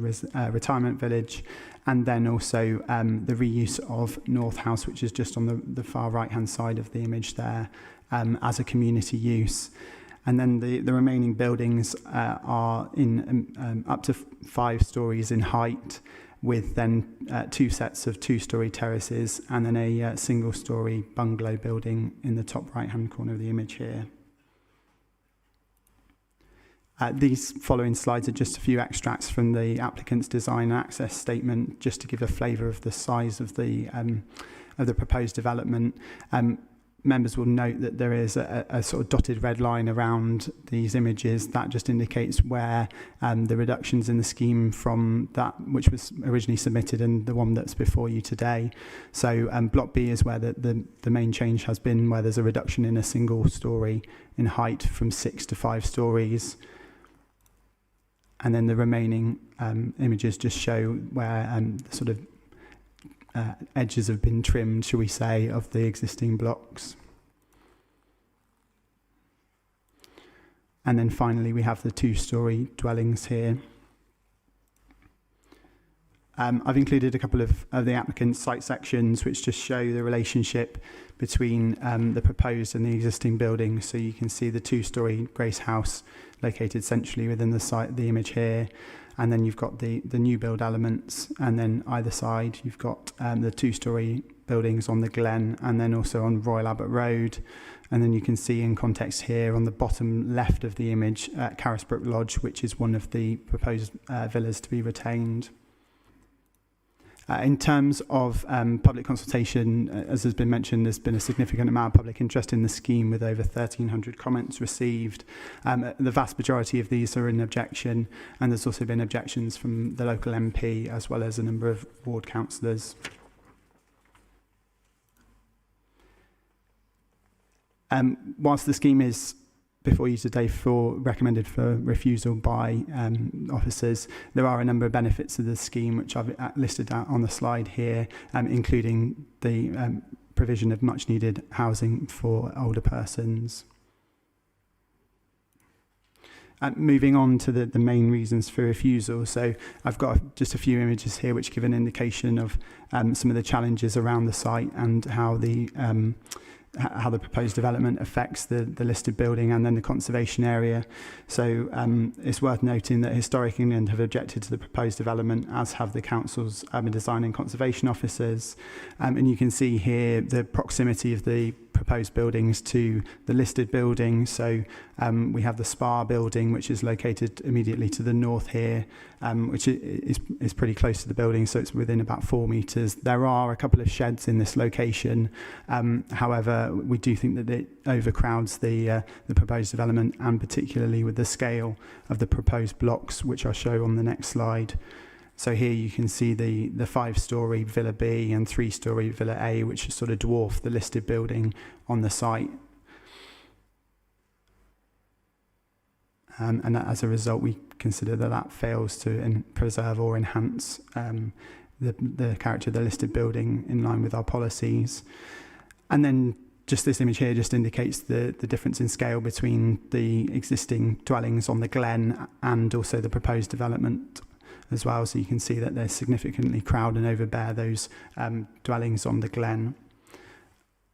retirement village, and then also the reuse of North House, which is just on the far right-hand side of the image there, as a community use. And then the remaining buildings are in up to 5 stories in height, with then 2 sets of 2-storey terraces and then a single-storey bungalow building in the top right-hand corner of the image here. These following slides are just a few extracts from the applicant's design and access statement, just to give a flavour of the size of the proposed development. Members will note that there is a sort of dotted red line around these images. That just indicates where the reductions in the scheme from that which was originally submitted and the one that's before you today. So Block B is where the main change has been, where there's a reduction in a single storey in height from 6 to 5 stories. And then the remaining images just show where the sort of edges have been trimmed, shall we say, of the existing blocks. And then finally we have the 2-storey dwellings here. I've included a couple of the applicant's site sections which just show the relationship between the proposed and the existing buildings. So you can see the 2-storey Grace House located centrally within the site, the image here. And then you've got the new build elements, and then either side you've got the 2-storey buildings on the Glen, and then also on Royal Albert Road. And then you can see in context here on the bottom left of the image Carisbrook Lodge, which is one of the proposed villas to be retained. In terms of public consultation, as has been mentioned, there's been a significant amount of public interest in the scheme, with over 1,300 comments received. The vast majority of these are in objection, and there's also been objections from the local MP as well as a number of ward councillors. Whilst the scheme is before you today recommended for refusal by officers, there are a number of benefits of the scheme which I've listed out on the slide here, including the provision of much needed housing for older persons. Moving on to the main reasons for refusal. So I've got just a few images here which give an indication of some of the challenges around the site and how the proposed development affects the listed building and then the conservation area. So it's worth noting that Historic England have objected to the proposed development, as have the council's urban design and conservation officers. And you can see here the proximity of the proposed buildings to the listed building. So we have the Spa building, which is located immediately to the north here, which is pretty close to the building, so it's within about 4 metres. There are a couple of sheds in this location. However, we do think that it overcrowds the proposed development, and particularly with the scale of the proposed blocks, which I'll show on the next slide. So here you can see the 5-storey Villa B and 3-storey Villa A, which sort of dwarf the listed building on the site. And as a result, we consider that fails to preserve or enhance the character of the listed building in line with our policies. And then just this image here just indicates the difference in scale between the existing dwellings on the Glen and also the proposed development as well. So you can see that they significantly crowd and overbear those dwellings on the Glen.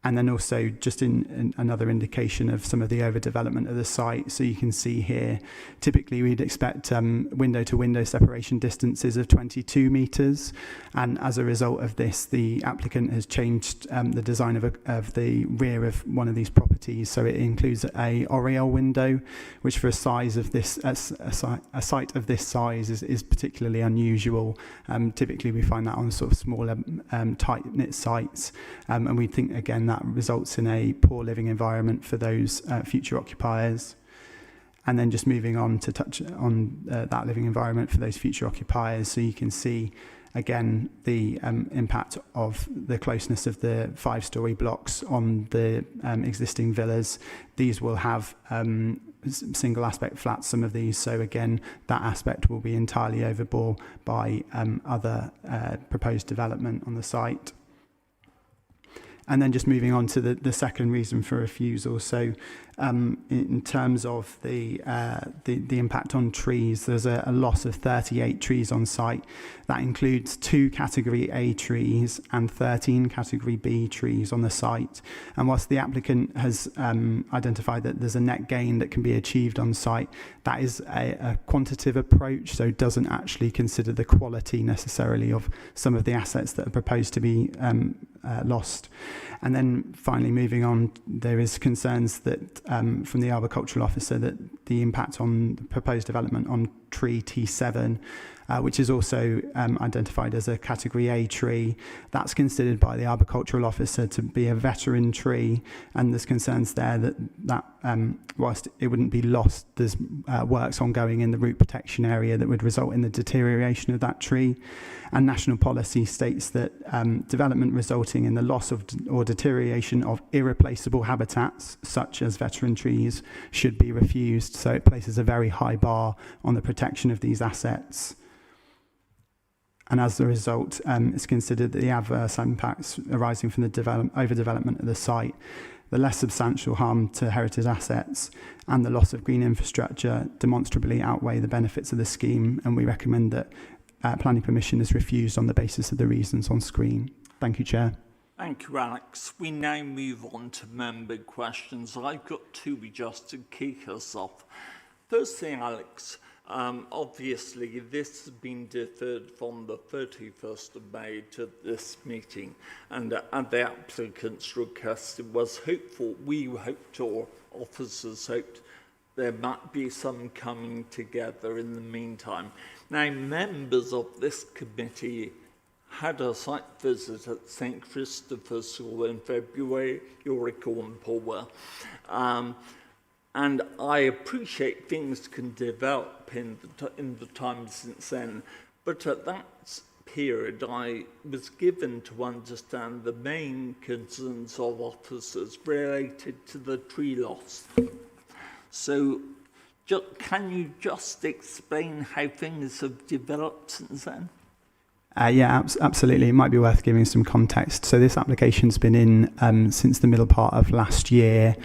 And then also just in another indication of some of the overdevelopment of the site. So you can see here, typically we'd expect window-to-window separation distances of 22 metres. And as a result of this, the applicant has changed the design of the rear of one of these properties. So it includes a oriel window, which for a size of this, a site of this size is particularly unusual. Typically we find that on sort of smaller tight-knit sites. And we think, again, that results in a poor living environment for those future occupiers. And then just moving on to touch on that living environment for those future occupiers. So you can see, again, the impact of the closeness of the 5-storey blocks on the existing villas. These will have single aspect flats, some of these. So again, that aspect will be entirely overbore by other proposed development on the site. And then just moving on to the second reason for refusal. So in terms of the impact on trees, there's a loss of 38 trees on site. That includes 2 Category A trees and 13 Category B trees on the site. And whilst the applicant has identified that there's a net gain that can be achieved on site, that is a quantitative approach, so doesn't actually consider the quality necessarily of some of the assets that are proposed to be lost. And then finally, moving on, there is concerns that from the arboricultural officer that the impact on the proposed development on tree T7, which is also identified as a Category A tree, that's considered by the arboricultural officer to be a veteran tree, and there's concerns there that whilst it wouldn't be lost, there's works ongoing in the root protection area that would result in the deterioration of that tree. And national policy states that development resulting in the loss of or deterioration of irreplaceable habitats, such as veteran trees, should be refused. So it places a very high bar on the protection of these assets. And as a result, it's considered that the adverse impacts arising from the overdevelopment of the site, the less substantial harm to heritage assets, and the loss of green infrastructure demonstrably outweigh the benefits of the scheme, and we recommend that planning permission is refused on the basis of the reasons on screen. Thank you, Chair. Thank you, Alex. We now move on to member questions. I've got 2 just to kick us off. Firstly, Alex, obviously this has been deferred from the 31st of May to this meeting, and at the applicant's request, it was hopeful, we hoped, or officers hoped, there might be some coming together in the meantime. Now, members of this committee had a site visit at St Christopher's School in February, you'll recall, and Paul were. And I appreciate things can develop in the time since then, but at that period I was given to understand the main concerns of officers related to the tree loss. So can you just explain how things have developed since then? Yeah, absolutely. It might be worth giving some context. So this application's been in since the middle part of last year.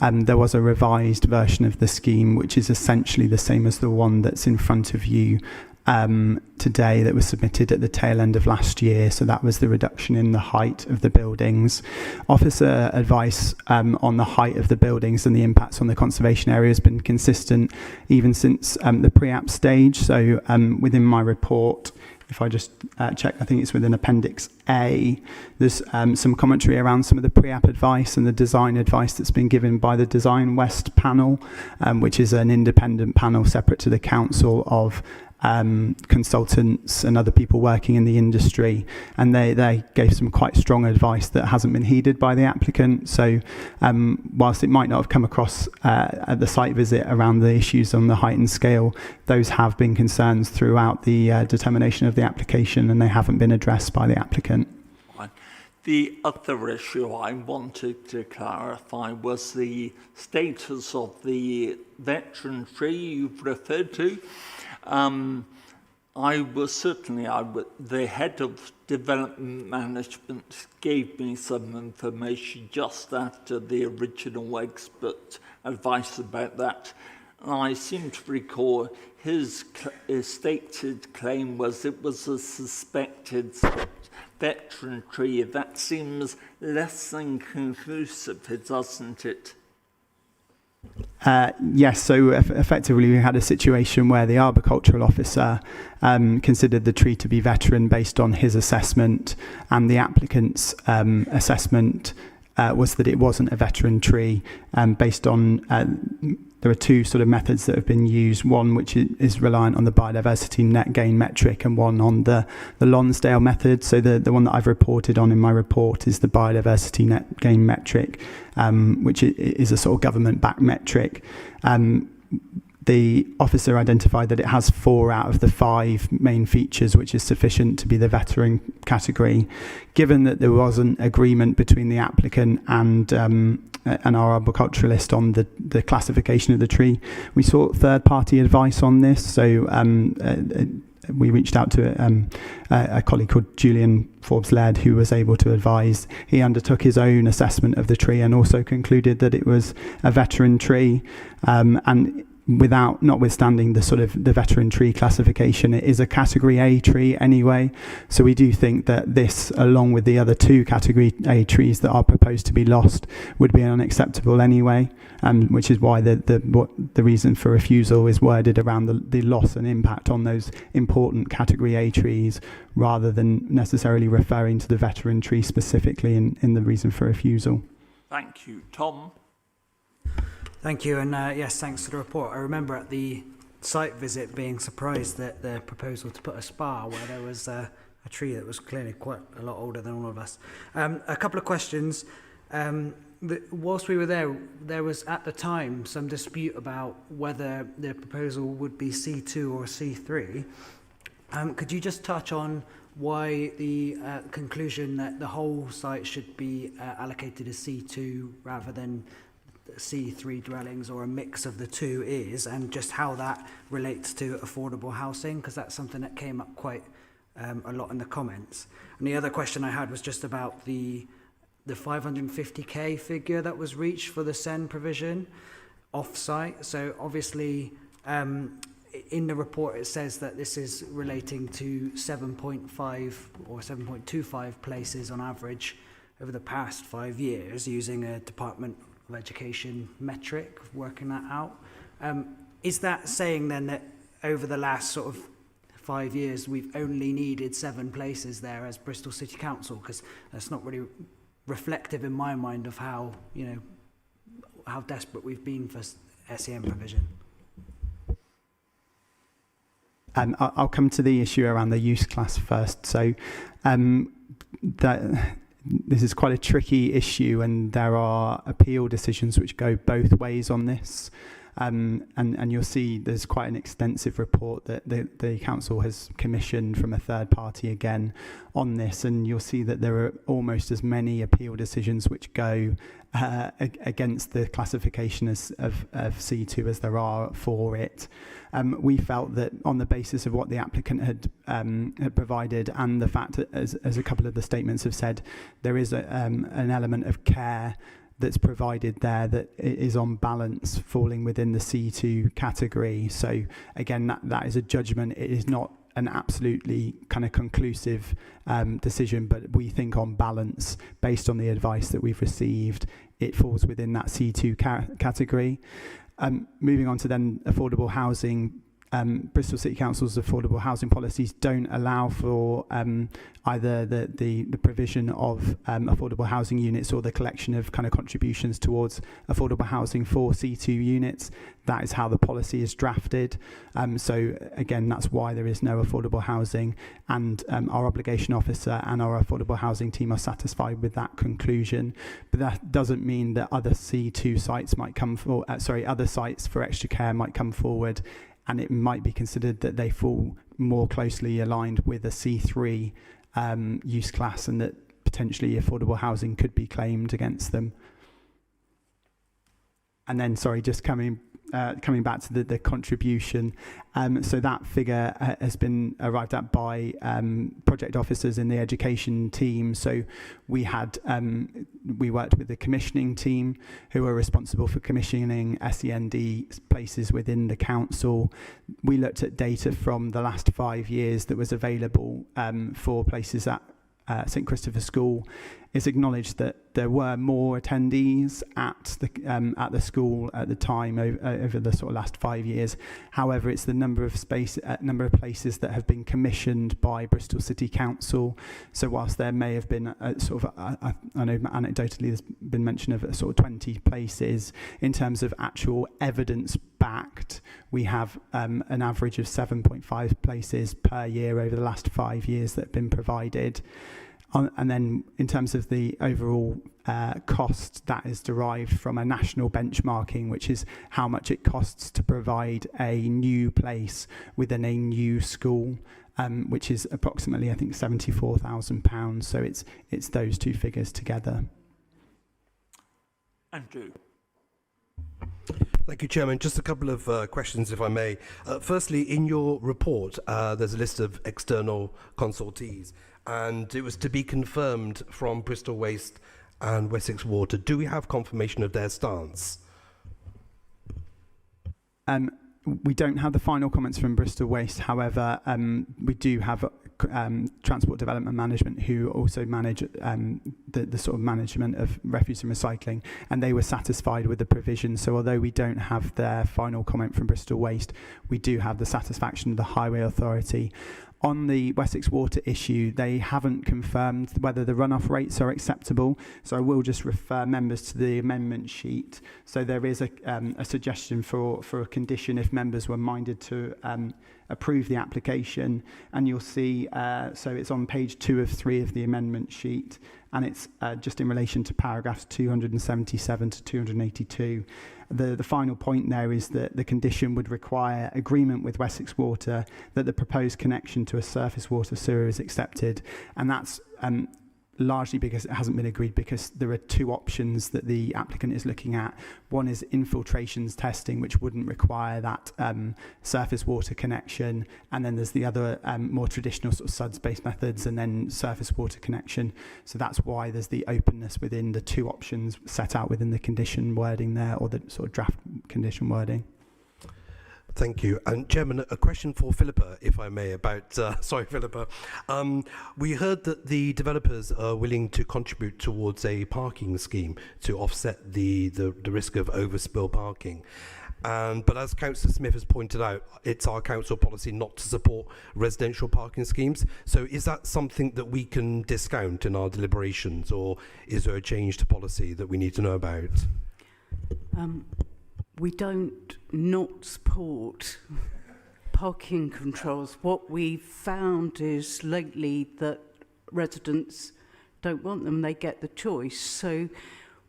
There was a revised version of the scheme, which is essentially the same as the one that's in front of you today, that was submitted at the tail end of last year. So that was the reduction in the height of the buildings. Officer advice on the height of the buildings and the impacts on the conservation area has been consistent even since the pre-app stage. So within my report, if I just check, I think it's within Appendix A, there's some commentary around some of the pre-app advice and the design advice that's been given by the Design West panel, which is an independent panel separate to the council of consultants and other people working in the industry, and they gave some quite strong advice that hasn't been heeded by the applicant. So whilst it might not have come across at the site visit around the issues on the height and scale, those have been concerns throughout the determination of the application, and they haven't been addressed by the applicant. The other issue I wanted to clarify was the status of the veteran tree you've referred to. The head of development management gave me some information just after the original expert advice about that. And I seem to recall his stated claim was it was a suspected veteran tree. That seems less than conclusive, doesn't it? Yes, so effectively we had a situation where the arboricultural officer considered the tree to be veteran based on his assessment, and the applicant's assessment was that it wasn't a veteran tree based on there are 2 sort of methods that have been used, one which is reliant on the biodiversity net gain metric and one on the Lonsdale method. So the one that I've reported on in my report is the biodiversity net gain metric, which is a sort of government-backed metric. The officer identified that it has 4 out of the 5 main features, which is sufficient to be the veteran category. Given that there was an agreement between the applicant and our arboriculturalist on the classification of the tree, we sought third-party advice on this. So we reached out to a colleague called Julian Forbes-Laird, who was able to advise. He undertook his own assessment of the tree and also concluded that it was a veteran tree, and notwithstanding the sort of the veteran tree classification, it is a category A tree anyway. So we do think that this, along with the other 2 category A trees that are proposed to be lost, would be unacceptable anyway, which is why the reason for refusal is worded around the loss and impact on those important category A trees, rather than necessarily referring to the veteran tree specifically in the reason for refusal. Thank you. Tom? Thank you, and yes, thanks for the report. I remember at the site visit being surprised that the proposal to put a spa where there was a tree that was clearly quite a lot older than all of us. A couple of questions. Whilst we were there, there was at the time some dispute about whether the proposal would be C2 or C3. Could you just touch on why the conclusion that the whole site should be allocated as C2 rather than C3 dwellings, or a mix of the 2 is, and just how that relates to affordable housing, because that's something that came up quite a lot in the comments. And the other question I had was just about the 550k figure that was reached for the SEN provision off-site. So obviously in the report it says that this is relating to 7.5 or 7.25 places on average over the past 5 years, using a Department of Education metric, working that out. Is that saying then that over the last sort of 5 years we've only needed 7 places there as Bristol City Council? Because that's not really reflective in my mind of how, you know, how desperate we've been for SEN provision. I'll come to the issue around the use class first. So this is quite a tricky issue, and there are appeal decisions which go both ways on this. And you'll see there's quite an extensive report that the council has commissioned from a third party again on this, and you'll see that there are almost as many appeal decisions which go against the classification of C2 as there are for it. We felt that on the basis of what the applicant had provided, and the fact that, as a couple of the statements have said, there is an element of care that's provided there that is on balance falling within the C2 category. So again, that is a judgment. It is not an absolutely kind of conclusive decision, but we think on balance, based on the advice that we've received, it falls within that C2 category. Moving on to then affordable housing, Bristol City Council's affordable housing policies don't allow for either the provision of affordable housing units or the collection of kind of contributions towards affordable housing for C2 units. That is how the policy is drafted. So again, that's why there is no affordable housing, and our obligation officer and our affordable housing team are satisfied with that conclusion. But that doesn't mean that other C2 sites might come for, other sites for extra care might come forward, and it might be considered that they fall more closely aligned with a C3 use class, and that potentially affordable housing could be claimed against them. And then, just coming back to the contribution, so that figure has been arrived at by project officers in the education team. So we worked with the commissioning team, who are responsible for commissioning SEND places within the council. We looked at data from the last 5 years that was available for places at St Christopher's School. It's acknowledged that there were more attendees at the school at the time over the sort of last 5 years. However, it's the number of places that have been commissioned by Bristol City Council. So whilst there may have been I know anecdotally there's been mention of sort of 20 places, in terms of actual evidence backed, we have an average of 7.5 places per year over the last 5 years that have been provided. And then in terms of the overall cost, that is derived from a national benchmarking, which is how much it costs to provide a new place within a new school, which is approximately, I think, £74,000. So it's those two figures together. Andrew. Thank you, Chairman. Just a couple of questions, if I may. Firstly, in your report, there's a list of external consultees, and it was to be confirmed from Bristol Waste and Wessex Water. Do we have confirmation of their stance? We don't have the final comments from Bristol Waste. However, we do have Transport Development Management, who also manage the sort of management of refuse and recycling, and they were satisfied with the provision. So although we don't have their final comment from Bristol Waste, we do have the satisfaction of the Highway Authority. On the Wessex Water issue, they haven't confirmed whether the runoff rates are acceptable, so I will just refer members to the amendment sheet. So there is a suggestion for a condition if members were minded to approve the application, and you'll see, so it's on page 2 of 3 of the amendment sheet, and it's just in relation to paragraphs 277 to 282. The final point there is that the condition would require agreement with Wessex Water that the proposed connection to a surface water sewer is accepted, and that's largely because it hasn't been agreed, because there are two options that the applicant is looking at. One is infiltrations testing, which wouldn't require that surface water connection, and then there's the other more traditional sort of suds-based methods, and then surface water connection. So that's why there's the openness within the two options set out within the condition wording there, or the sort of draft condition wording. Thank you. And Chairman, a question for Philippa, if I may, about, sorry Philippa, we heard that the developers are willing to contribute towards a parking scheme to offset the risk of overspill parking. But as Councillor Smith has pointed out, it's our council policy not to support residential parking schemes. So is that something that we can discount in our deliberations, or is there a change to policy that we need to know about? We don't not support parking controls. What we've found is lately that residents don't want them, they get the choice. So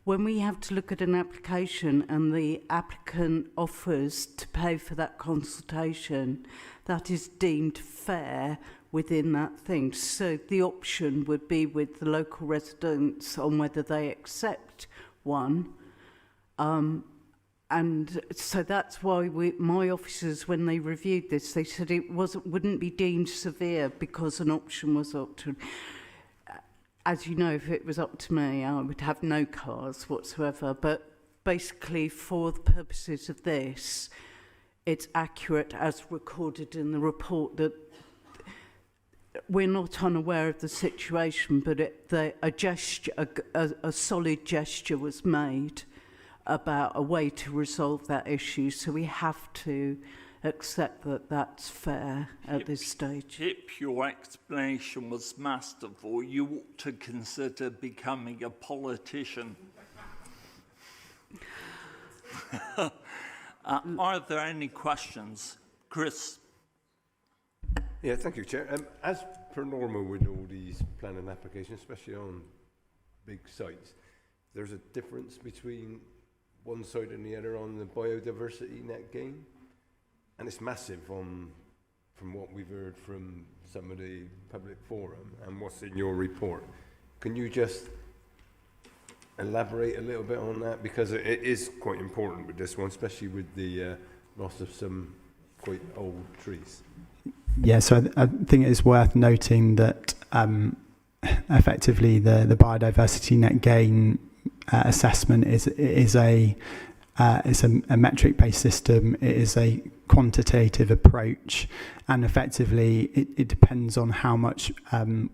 when we have to look at an application and the applicant offers to pay for that consultation, that is deemed fair within that thing. So the option would be with the local residents on whether they accept one. And so that's why my officers, when they reviewed this, they said it wouldn't be deemed severe because an option was opted. As you know, if it was up to me, I would have no cars whatsoever. But basically, for the purposes of this, it's accurate as recorded in the report that we're not unaware of the situation, but a solid gesture was made about a way to resolve that issue, so we have to accept that that's fair at this stage. If your explanation was masterful, you ought to consider becoming a politician. Are there any questions? Chris? Yeah, thank you, Chair. As per normal with all these planning applications, especially on big sites, there's a difference between one side and the other on the biodiversity net gain, and it's massive from what we've heard from some of the public forum and what's in your report. Can you just elaborate a little bit on that, because it is quite important with this one, especially with the loss of some quite old trees? Yeah, so I think it's worth noting that effectively the biodiversity net gain assessment is a metric-based system. It is a quantitative approach, and effectively it depends on how much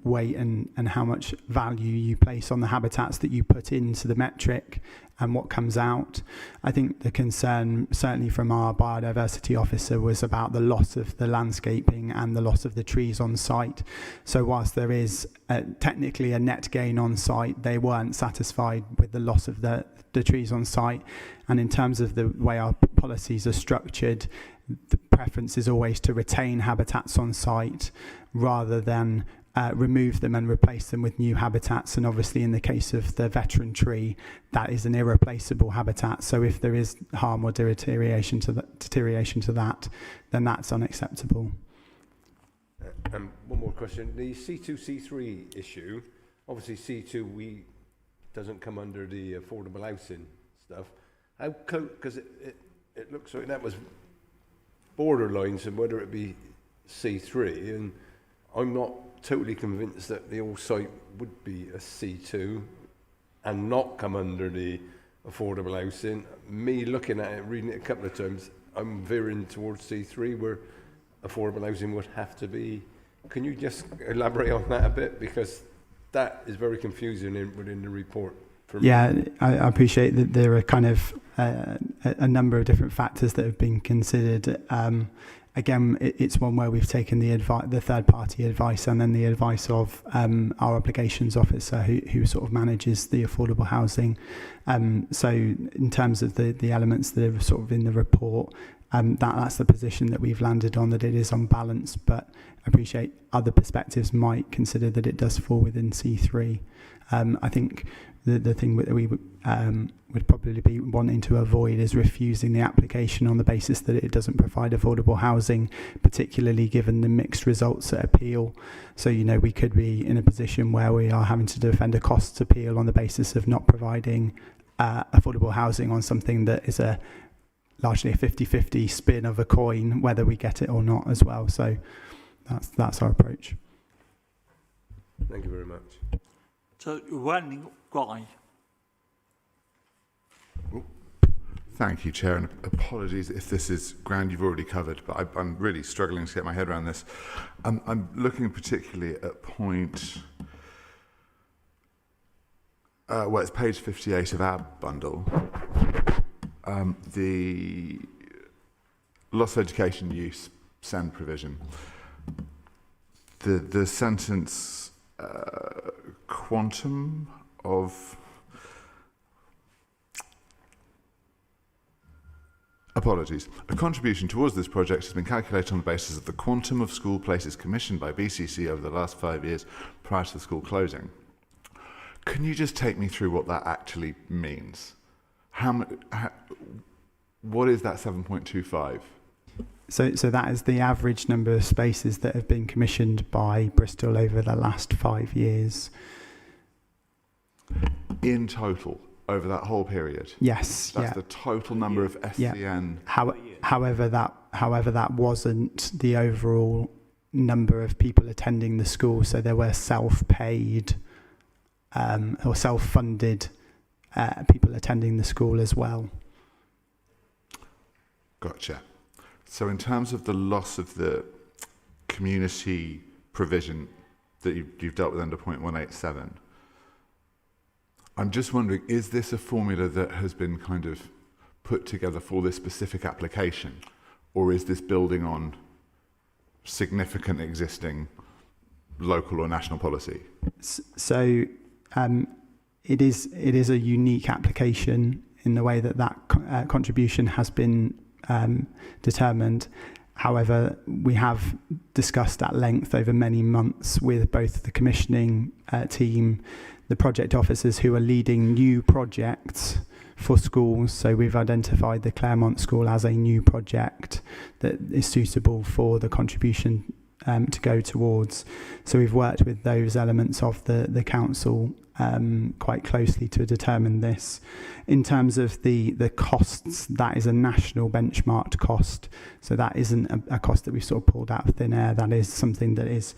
weight and how much value you place on the habitats that you put into the metric and what comes out. I think the concern, certainly from our biodiversity officer, was about the loss of the landscaping and the loss of the trees on site. So whilst there is technically a net gain on site, they weren't satisfied with the loss of the trees on site. And in terms of the way our policies are structured, the preference is always to retain habitats on site rather than remove them and replace them with new habitats. And obviously in the case of the veteran tree, that is an irreplaceable habitat. So if there is harm or deterioration to that, then that's unacceptable. One more question. The C2, C3 issue, obviously C2 doesn't come under the affordable housing stuff. How close, because it looks like that was borderline, so whether it be C3, and I'm not totally convinced that the old site would be a C2 and not come under the affordable housing. Me looking at it, reading it a couple of times, I'm veering towards C3 where affordable housing would have to be. Can you just elaborate on that a bit, because that is very confusing within the report for me. Yeah, I appreciate that there are kind of a number of different factors that have been considered. Again, it's one where we've taken the third-party advice and then the advice of our obligations officer who sort of manages the affordable housing. So in terms of the elements that are sort of in the report, that's the position that we've landed on, that it is on balance, but I appreciate other perspectives might consider that it does fall within C3. I think the thing that we would probably be wanting to avoid is refusing the application on the basis that it doesn't provide affordable housing, particularly given the mixed results at appeal. So, you know, we could be in a position where we are having to defend a costs appeal on the basis of not providing affordable housing on something that is largely a 50-50 spin of a coin, whether we get it or not as well. So that's our approach. Thank you very much. So, running guy. Thank you, Chair, and apologies if this is ground you've already covered, but I'm really struggling to get my head around this. I'm looking particularly at point, well, it's page 58 of our bundle, the loss of education use SEND provision. The sentence, quantum of apologies. A contribution towards this project has been calculated on the basis of the quantum of school places commissioned by BCC over the last 5 years prior to the school closing. Can you just take me through what that actually means? What is that 7.25? So that is the average number of spaces that have been commissioned by Bristol over the last 5 years. In total, over that whole period? Yes. That's the total number of SCN. Yeah. However, that wasn't the overall number of people attending the school. So there were self-paid or self-funded people attending the school as well. Gotcha. So in terms of the loss of the community provision that you've dealt with under point 187, I'm just wondering, is this a formula that has been kind of put together for this specific application, or is this building on significant existing local or national policy? So it is a unique application in the way that contribution has been determined. However, we have discussed at length over many months with both the commissioning team, the project officers who are leading new projects for schools. So we've identified the Claremont School as a new project that is suitable for the contribution to go towards. So we've worked with those elements of the council quite closely to determine this. In terms of the costs, that is a national benchmarked cost. So that isn't a cost that we've sort of pulled out of thin air. That is something that is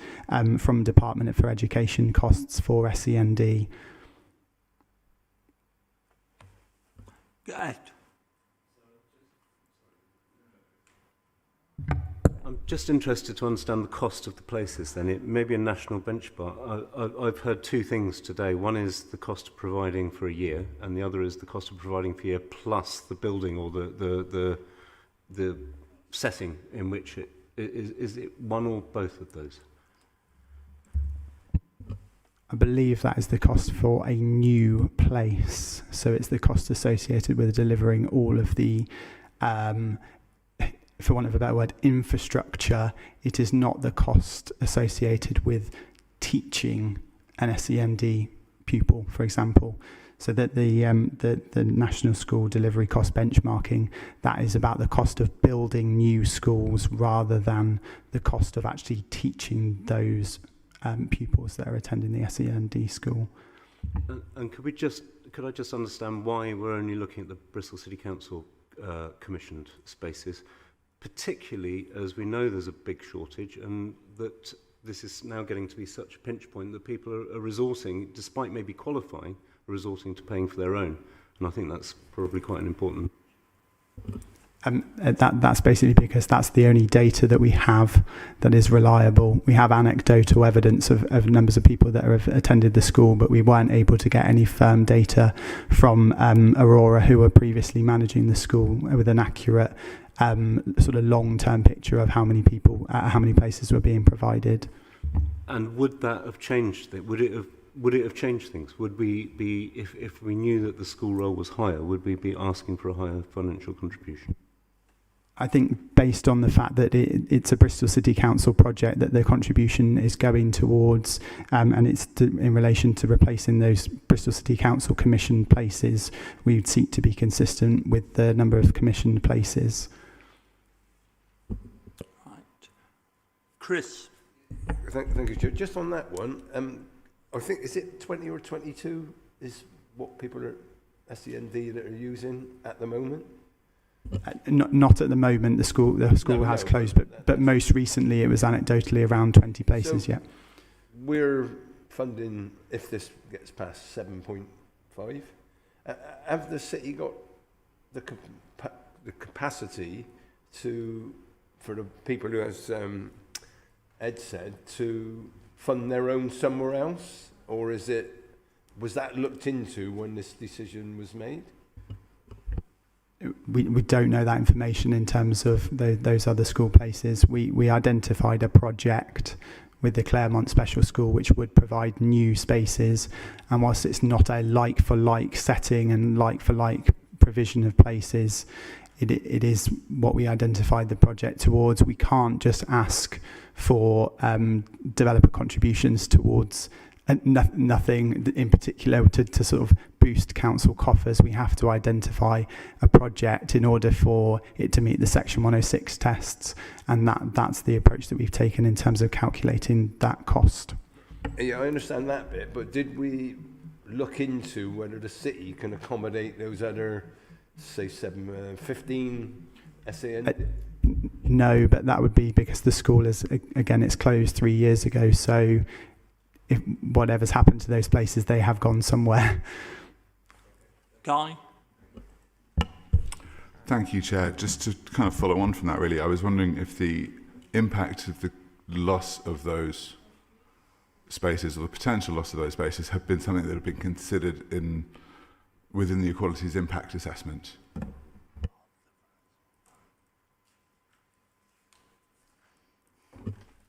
from Department for Education costs for SEND. Good. I'm just interested to understand the cost of the places then. It may be a national benchmark. I've heard two things today. One is the cost of providing for a year, and the other is the cost of providing for a year plus the building or the setting in which it is it one or both of those? I believe that is the cost for a new place. So it's the cost associated with delivering all of the for want of a better word, infrastructure. It is not the cost associated with teaching an SEND pupil, for example. So that the National School Delivery Cost Benchmarking, that is about the cost of building new schools rather than the cost of actually teaching those pupils that are attending the SEND school. And could I just understand why we're only looking at the Bristol City Council commissioned spaces, particularly as we know there's a big shortage and that this is now getting to be such a pinch point that people are resourcing, despite maybe qualifying, resorting to paying for their own. And I think that's probably quite an important. That's basically because that's the only data that we have that is reliable. We have anecdotal evidence of numbers of people that have attended the school, but we weren't able to get any firm data from Aurora, who were previously managing the school, with an accurate sort of long-term picture of how many people, how many places were being provided. And would that have changed it? Would it have changed things? Would we be, if we knew that the school roll was higher, would we be asking for a higher financial contribution? I think based on the fact that it's a Bristol City Council project that the contribution is going towards, and it's in relation to replacing those Bristol City Council commissioned places, we would seek to be consistent with the number of commissioned places. Right. Chris. Thank you, Chair. Just on that one, I think, is it 20 or 22 is what people are, SEND that are using at the moment? Not at the moment. The school has closed, but most recently it was anecdotally around 20 places. So yeah. We're funding, if this gets past 7.5. Have the city got the capacity to, for the people who, as Ed said, to fund their own somewhere else, or was that looked into when this decision was made? We don't know that information in terms of those other school places. We identified a project with the Claremont Special School which would provide new spaces, and whilst it's not a like-for-like setting and like-for-like provision of places, it is what we identified the project towards. We can't just ask for developer contributions towards nothing in particular to sort of boost council coffers. We have to identify a project in order for it to meet the Section 106 tests, and that's the approach that we've taken in terms of calculating that cost. Yeah, I understand that bit, but did we look into whether the city can accommodate those other, say, 15 SAN? No, but that would be because the school is, again, it's closed 3 years ago, so if whatever's happened to those places, they have gone somewhere. Guy? Thank you, Chair. Just to kind of follow on from that, really, I was wondering if the impact of the loss of those spaces, or the potential loss of those spaces, have been something that have been considered within the Equalities Impact Assessment.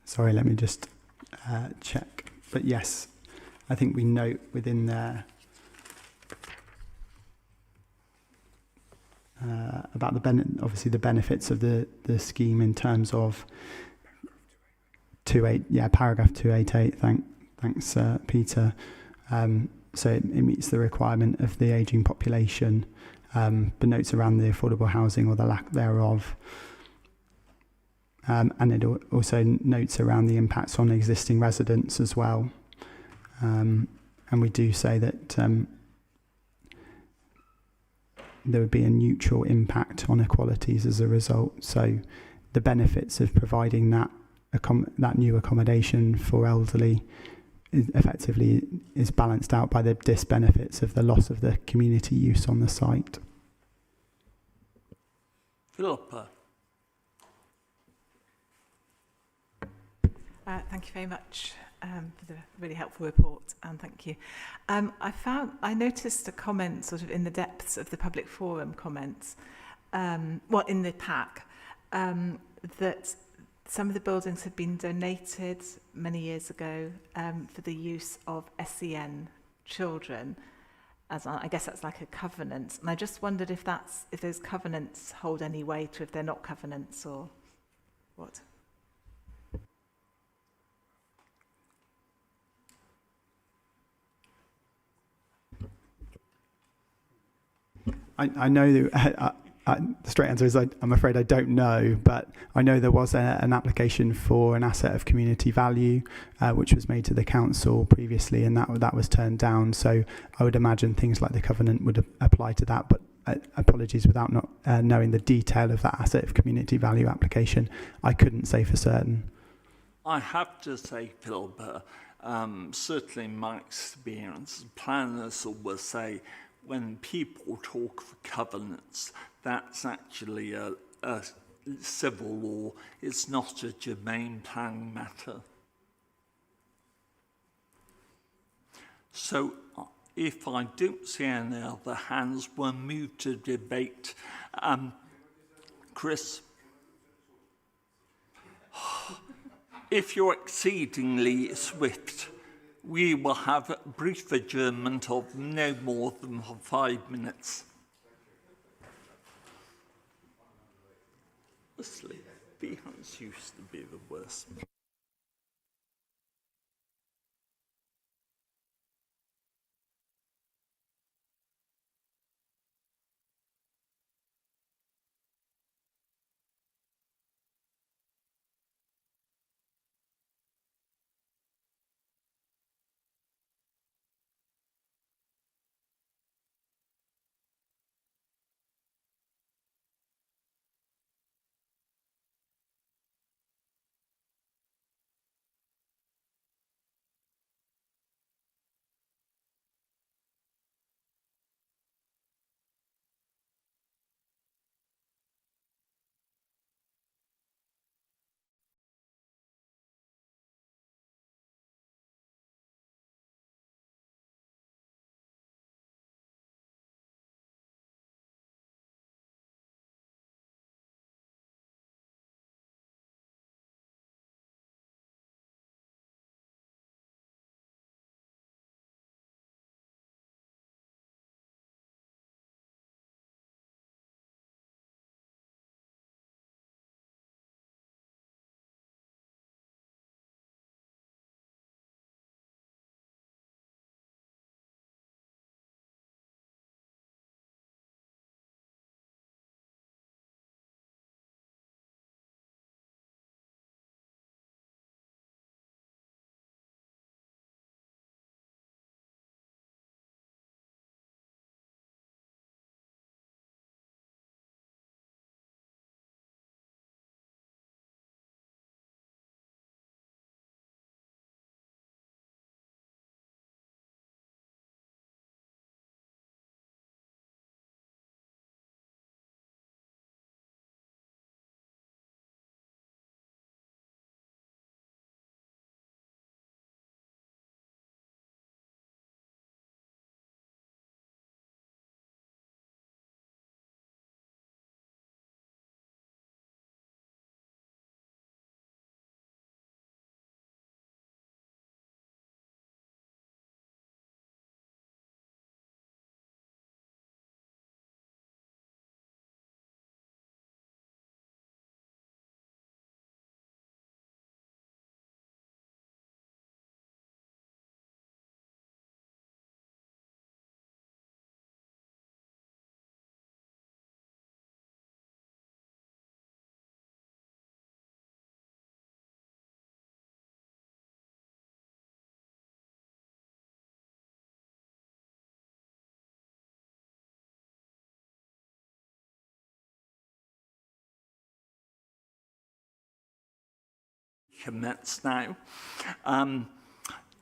Sorry, let me just check. But yes, I think we note within there about obviously the benefits of the scheme in terms of paragraph 288. Thanks, Peter. So it meets the requirement of the ageing population, but notes around the affordable housing or the lack thereof. And it also notes around the impacts on existing residents as well. And we do say that there would be a neutral impact on equalities as a result. So the benefits of providing that new accommodation for elderly effectively is balanced out by the disbenefits of the loss of the community use on the site. Philippa. Thank you very much for the really helpful report, and thank you. I noticed a comment sort of in the depths of the public forum comments, in the pack, that some of the buildings had been donated many years ago for the use of SEN children. I guess that's like a covenant, and I just wondered if those covenants hold any weight, or if they're not covenants, or what. I know that the straight answer is I'm afraid I don't know, but I know there was an application for an asset of community value, which was made to the council previously, and that was turned down. So I would imagine things like the covenant would apply to that, but apologies, without not knowing the detail of that asset of community value application, I couldn't say for certain. I have to say, Philippa, certainly in my experience, planners always say when people talk of covenants, that's actually a civil law. It's not a germane planning matter. So if I don't see any other hands, we'll move to debate. Chris? If you're exceedingly swift, we will have a brief adjournment of no more than 5 minutes. Honestly, Behance used to be the worst. Commence now.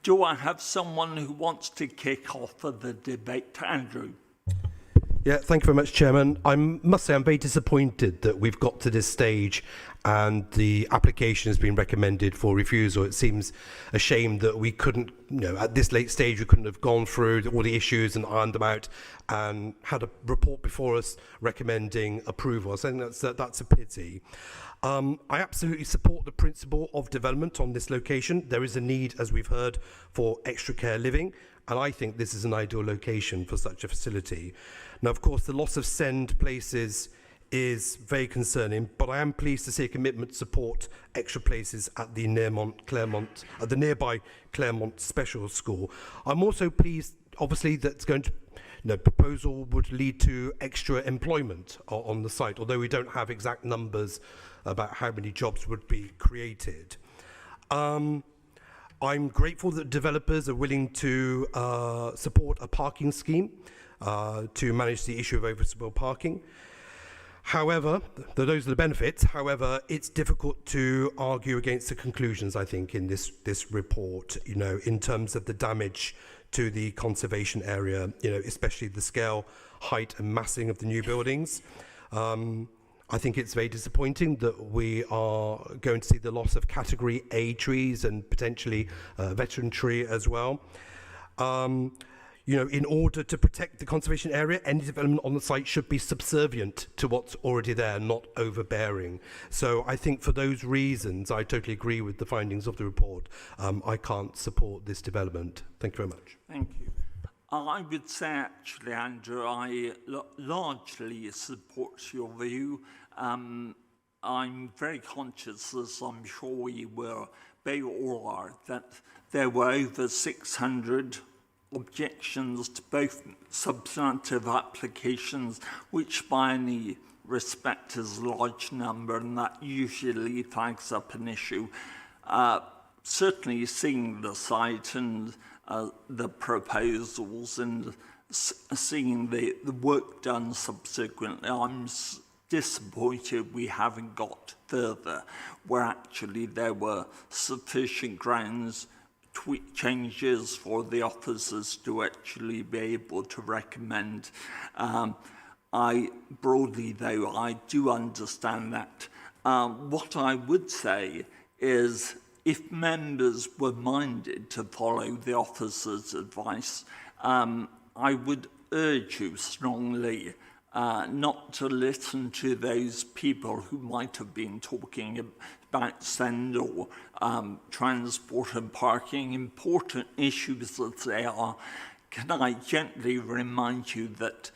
Do I have someone who wants to kick off for the debate? Andrew. Yeah, thank you very much, Chairman. I must say I'm very disappointed that we've got to this stage and the application has been recommended for refusal. It seems a shame that we couldn't, at this late stage, we couldn't have gone through all the issues and ironed them out and had a report before us recommending approval. So I think that's a pity. I absolutely support the principle of development on this location. There is a need, as we've heard, for extra care living, and I think this is an ideal location for such a facility. Now, of course, the loss of SEND places is very concerning, but I am pleased to see a commitment to support extra places at the nearby Claremont Special School. I'm also pleased, obviously, that it's going to proposal would lead to extra employment on the site, although we don't have exact numbers about how many jobs would be created. I'm grateful that developers are willing to support a parking scheme. to manage the issue of overspill parking. However, those are the benefits. However, it's difficult to argue against the conclusions, I think, in this report, you know, in terms of the damage to the conservation area, you know, especially the scale, height and massing of the new buildings. I think it's very disappointing that we are going to see the loss of category A trees and potentially veteran tree as well. You know, in order to protect the conservation area, any development on the site should be subservient to what's already there, not overbearing. So I think for those reasons, I totally agree with the findings of the report. I can't support this development. Thank you very much. Thank you. I would say, actually, Andrew, I largely support your view. I'm very conscious, as I'm sure you were, they all are, that there were over 600 objections to both substantive applications, which by any respect is a large number, and that usually flags up an issue. Certainly seeing the site and the proposals and seeing the work done subsequently, I'm disappointed we haven't got further, where actually there were sufficient grounds tweak changes for the officers to actually be able to recommend. Broadly though, I do understand that. What I would say is if members were minded to follow the officers' advice, I would urge you strongly not to listen to those people who might have been talking about send or transport and parking, important issues as they are. Can I gently remind you that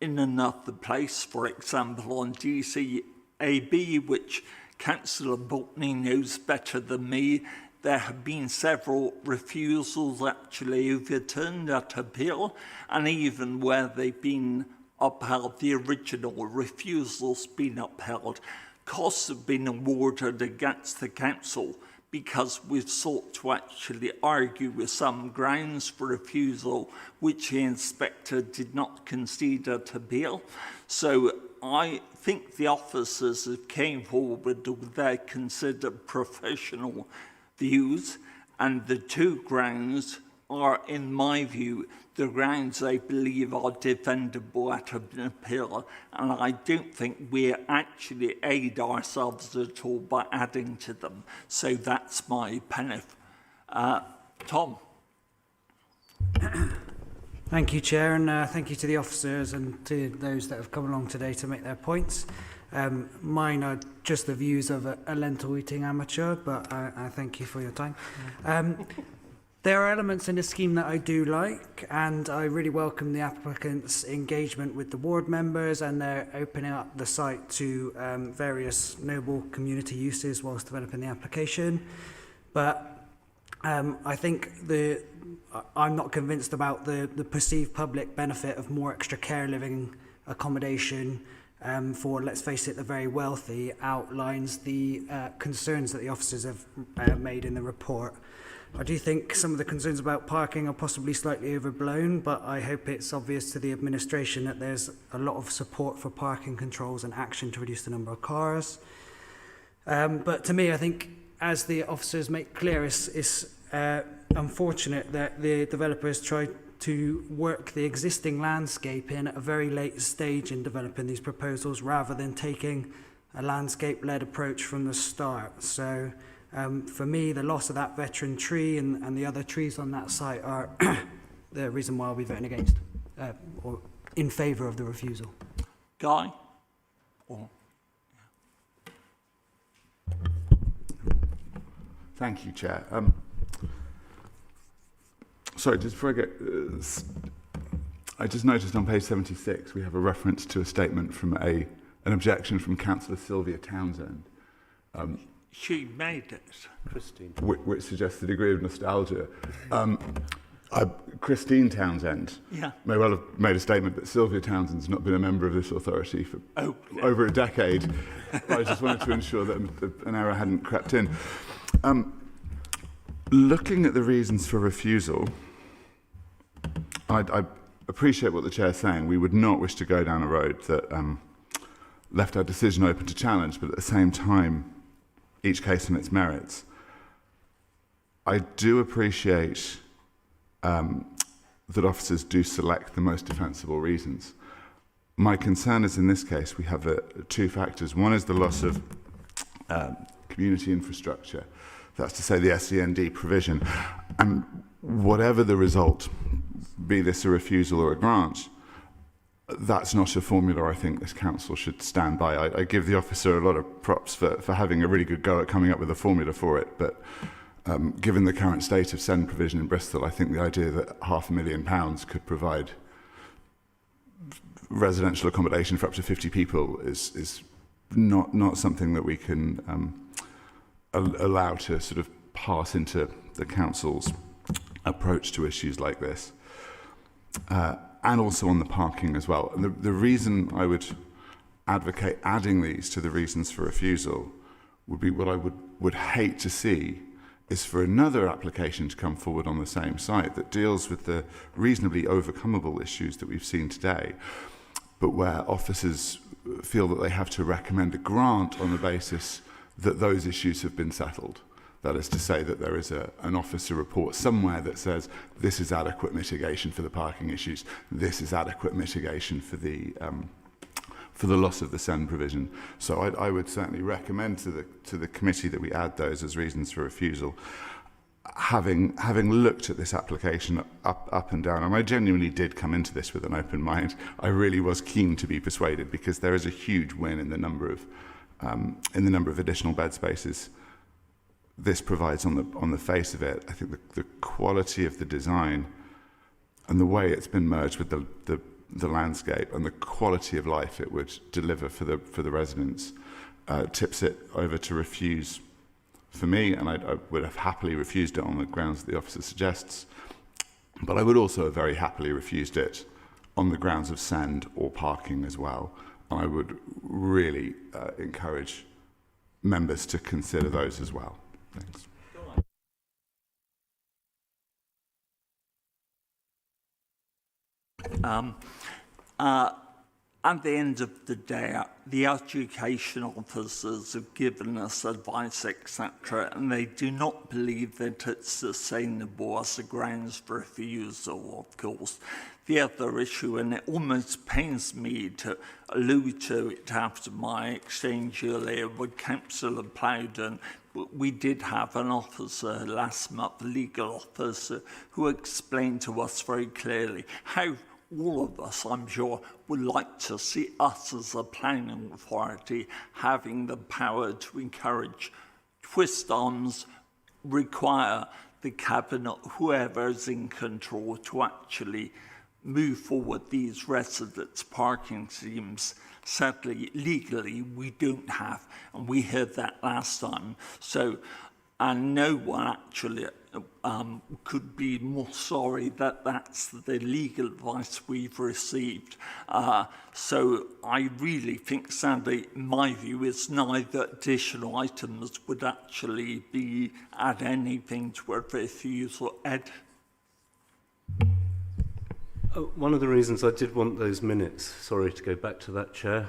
in another place, for example, on DCAB, which Councillor Boltney knows better than me, there have been several refusals actually overturned at appeal, and even where they've been upheld, the original refusals been upheld. Costs have been awarded against the council because we've sought to actually argue with some grounds for refusal which the inspector did not concede at appeal. So I think the officers have came forward with their considered professional views, and the two grounds are, in my view, the grounds I believe are defendable at an appeal, and I don't think we actually aid ourselves at all by adding to them. So that's my penif. Tom. Thank you, Chair, and thank you to the officers and to those that have come along today to make their points. Mine are just the views of a lentil-eating amateur, but I thank you for your time. There are elements in the scheme that I do like, and I really welcome the applicant's engagement with the ward members and their opening up the site to various noble community uses whilst developing the application. But I think I'm not convinced about the perceived public benefit of more extra care living accommodation for, let's face it, the very wealthy, outlines the concerns that the officers have made in the report. I do think some of the concerns about parking are possibly slightly overblown, but I hope it's obvious to the administration that there's a lot of support for parking controls and action to reduce the number of cars. But to me, I think, as the officers make clear, it's unfortunate that the developers tried to work the existing landscape in at a very late stage in developing these proposals rather than taking a landscape-led approach from the start. So for me, the loss of that veteran tree and the other trees on that site are the reason why I'll be voting against or in favour of the refusal. Guy? Thank you, Chair. Sorry, just before I get... I just noticed on page 76 we have a reference to a statement from an objection from Councillor Sylvia Townsend. She made it. Christine. Which suggests a degree of nostalgia. Christine Townsend may well have made a statement, but Sylvia Townsend's not been a member of this authority for over a decade. I just wanted to ensure that an error hadn't crept in. Looking at the reasons for refusal, appreciate what the Chair's saying. We would not wish to go down a road that left our decision open to challenge, but at the same time, each case on its merits. I do appreciate that officers do select the most defensible reasons. My concern is in this case we have two factors. One is the loss of community infrastructure, that's to say the SEND provision, and whatever the result, be this a refusal or a grant, that's not a formula I think this council should stand by. I give the officer a lot of props for having a really good go at coming up with a formula for it, but given the current state of SEND provision in Bristol, I think the idea that £500,000 could provide residential accommodation for up to 50 people is not something that we can allow to sort of pass into the council's approach to issues like this. And also on the parking as well. And the reason I would advocate adding these to the reasons for refusal would be what I would hate to see is for another application to come forward on the same site that deals with the reasonably overcomable issues that we've seen today, but where officers feel that they have to recommend a grant on the basis that those issues have been settled. That is to say that there is an officer report somewhere that says this is adequate mitigation for the parking issues, this is adequate mitigation for the loss of the SEND provision. So I would certainly recommend to the committee that we add those as reasons for refusal. Having looked at this application up and down, and I genuinely did come into this with an open mind, I really was keen to be persuaded because there is a huge win in the number of additional bed spaces this provides on the face of it. I think the quality of the design and the way it's been merged with the landscape and the quality of life it would deliver for the residents tips it over to refuse for me, and I would have happily refused it on the grounds that the officer suggests, but I would also have very happily refused it on the grounds of SEND or parking as well. And I would really encourage members to consider those as well. Thanks. At the end of the day, the education officers have given us advice, etc., and they do not believe that it's sustainable as a grounds for refusal, of course. The other issue, and it almost pains me to allude to it after my exchange earlier with Councillor Plowden, we did have an officer last month, a legal officer, who explained to us very clearly how all of us, I'm sure, would like to see us as a planning authority having the power to encourage twist arms, require the cabinet, whoever is in control, to actually move forward these residents' parking schemes. Sadly, legally, we don't have, and we heard that last time. So, and no one actually could be more sorry that that's the legal advice we've received. So I really think, sadly, my view is neither additional items would actually be add anything to a refusal. Ed? One of the reasons I did want those minutes, sorry to go back to that, Chair,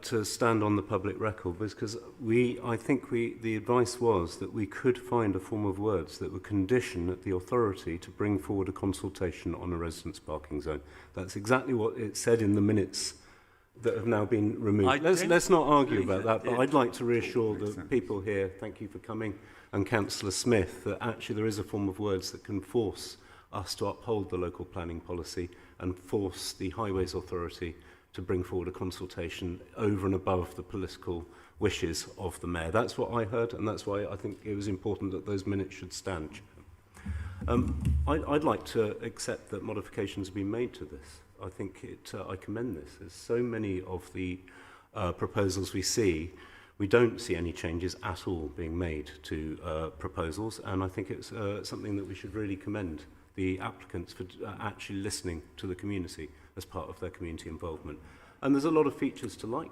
to stand on the public record was because I think the advice was that we could find a form of words that would condition the authority to bring forward a consultation on a residence parking zone. That's exactly what it said in the minutes that have now been removed. Let's not argue about that, but I'd like to reassure the people here, thank you for coming, and Councillor Smith, that actually there is a form of words that can force us to uphold the local planning policy and force the Highways Authority to bring forward a consultation over and above the political wishes of the Mayor. That's what I heard, and that's why I think it was important that those minutes should stand. I'd like to accept that modifications have been made to this. I think I commend this. There's so many of the proposals we don't see any changes at all being made to proposals, and I think it's something that we should really commend the applicants for actually listening to the community as part of their community involvement. And there's a lot of features to like,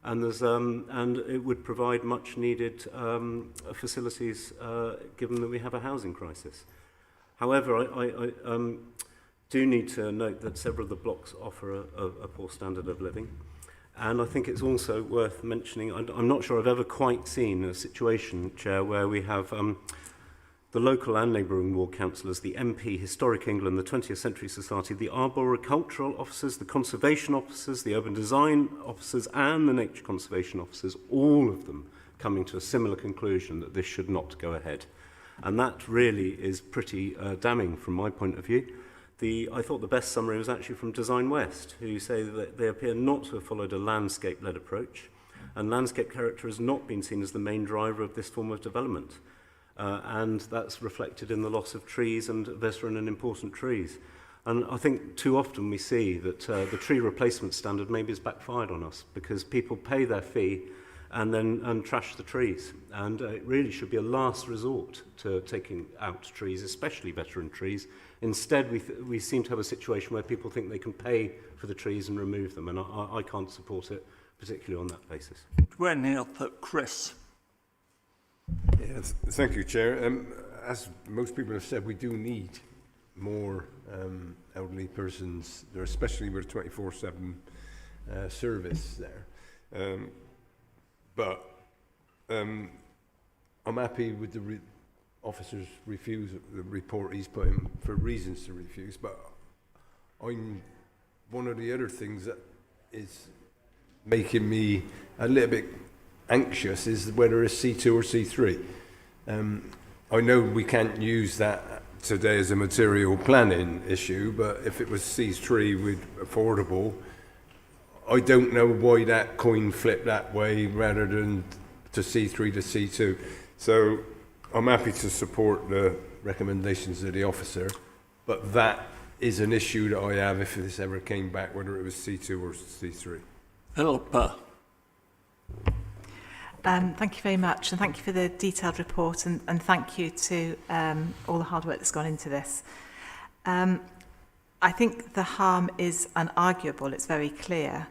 and it would provide much needed facilities given that we have a housing crisis. However, do need to note that several of the blocks offer a poor standard of living. And I think it's also worth mentioning, I'm not sure I've ever quite seen a situation, Chair, where we have the local and neighbouring ward councillors, the MP, Historic England, the 20th Century Society, the arboricultural officers, the conservation officers, the urban design officers and the nature conservation officers, all of them coming to a similar conclusion that this should not go ahead. And that really is pretty damning from my point of view. I thought the best summary was actually from Design West, who say that they appear not to have followed a landscape-led approach, and landscape character has not been seen as the main driver of this form of development. And that's reflected in the loss of trees and veteran and important trees. And I think too often we see that the tree replacement standard maybe has backfired on us because people pay their fee and trash the trees. And it really should be a last resort to taking out trees, especially veteran trees. Instead, we seem to have a situation where people think they can pay for the trees and remove them, and I can't support it, particularly on that basis. Chris. Yes, thank you, Chair. As most people have said, we do need more elderly persons there, especially with a 24/7 service there. But I'm happy with the officer's refusal, the report he's put in for reasons to refuse. But one of the other things that is making me a little bit anxious is whether it's C2 or C3. I know we can't use that today as a material planning issue, but if it was C3 with affordable, I don't know why that coin flipped that way rather than to C3 to C2. So I'm happy to support the recommendations of the officer, but that is an issue that I have if this ever came back, whether it was C2 or C3. Philippa. Thank you very much, and thank you for the detailed report, and thank you to all the hard work that's gone into this. I think the harm is unarguable, it's very clear,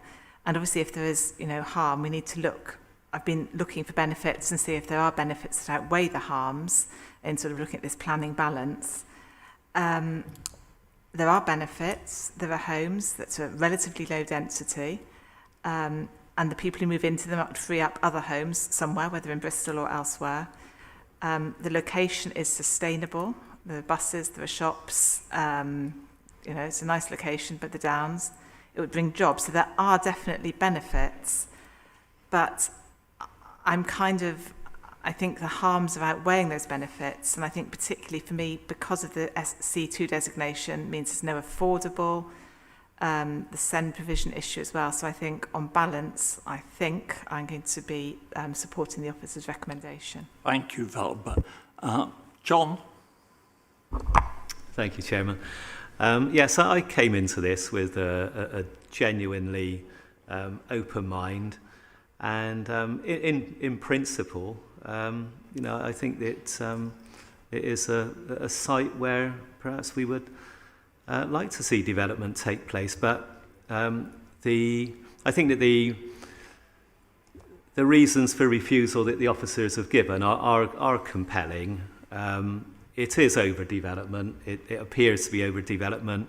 and obviously if there is harm, we need to look. I've been looking for benefits and see if there are benefits that outweigh the harms in sort of looking at this planning balance. There are benefits, there are homes that are relatively low density, and the people who move into them would free up other homes somewhere, whether in Bristol or elsewhere. The location is sustainable. There are buses, there are shops. It's a nice location, but the Downs, it would bring jobs. So there are definitely benefits. But I think the harms are outweighing those benefits. And I think particularly for me, because of the C2 designation, means there's no affordable, the SEND provision issue as well. So I think on balance, I'm going to be supporting the officer's recommendation. Thank you, Velba. John? Thank you, Chairman. Yes, I came into this with a genuinely open mind, and in principle, I think that it is a site where perhaps we would like to see development take place, but I think that the reasons for refusal that the officers have given are compelling. It is overdevelopment. It appears to be overdevelopment.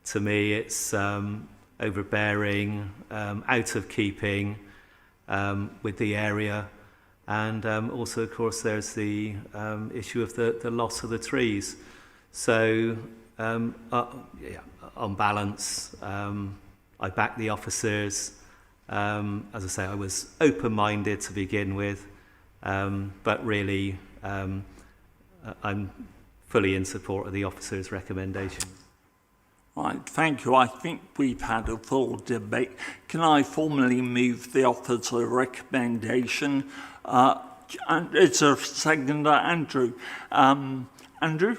To me, it's overbearing, out of keeping with the area, and also, of course, there's the issue of the loss of the trees. So, on balance, I back the officers. As I say, I was open-minded to begin with, but really, I'm fully in support of the officer's recommendations. Right, thank you. I think we've had a full debate. Can I formally move the officer's recommendation? And it's a seconder, Andrew. Andrew?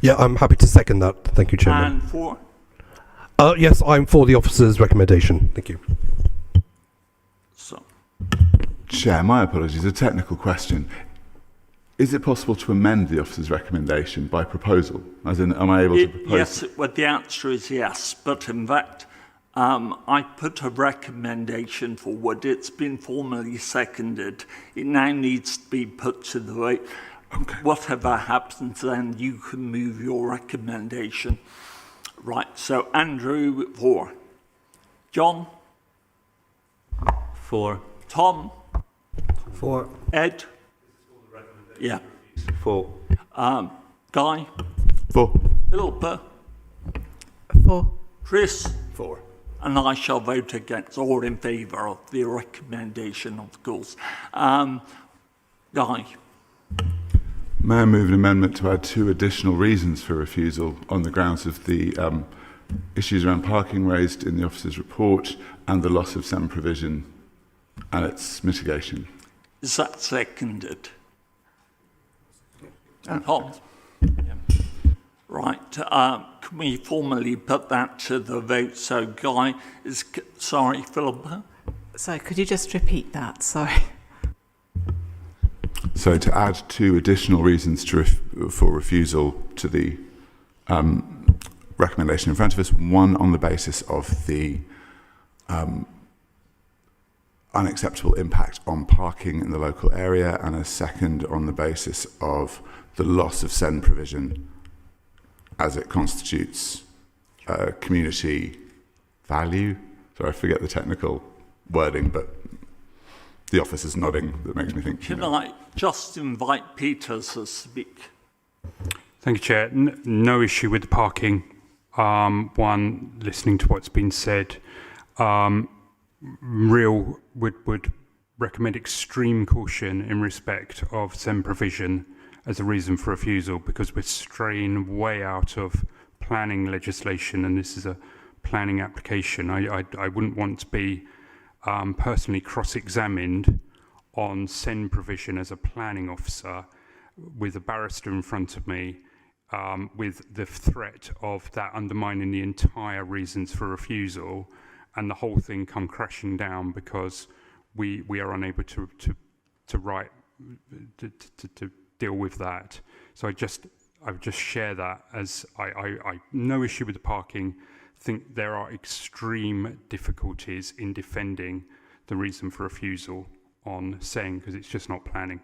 Yeah, I'm happy to second that. Thank you, Chairman. And for? Yes, I'm for the officer's recommendation. Thank you. So. Chair, my apologies, a technical question. Is it possible to amend the officer's recommendation by proposal? As in, am I able to propose? Yes, well, the answer is yes, but in fact, I put a recommendation forward. It's been formally seconded. It now needs to be put to the vote. Whatever happens, then you can move your recommendation. Right, so Andrew, 4. John? 4. Tom? 4. Ed? Yeah. 4. Guy? 4. Philippa? 4. Chris? 4. And I shall vote against or in favour of the recommendation, of course. Guy? May I move an amendment to add 2 additional reasons for refusal on the grounds of the issues around parking raised in the officer's report and the loss of SEM provision and its mitigation? Is that seconded? Tom? Right, can we formally put that to the vote? So Guy is, sorry, Philippa? Sorry, could you just repeat that? Sorry. So to add 2 additional reasons for refusal to the recommendation in front of us, one on the basis of the unacceptable impact on parking in the local area, and a second on the basis of the loss of SEN provision as it constitutes community value. Sorry, I forget the technical wording, but the office is nodding. That makes me think. Can I just invite Peter to speak? Thank you, Chair. No issue with the parking. One, listening to what's been said, would recommend extreme caution in respect of SEM provision as a reason for refusal, because we're straying way out of planning legislation, and this is a planning application. I wouldn't want to be personally cross-examined on SEN provision as a planning officer with a barrister in front of me, with the threat of that undermining the entire reasons for refusal, and the whole thing come crashing down because we are unable to deal with that. So I would just share that as I no issue with the parking. Think there are extreme difficulties in defending the reason for refusal on saying, because it's just not planning.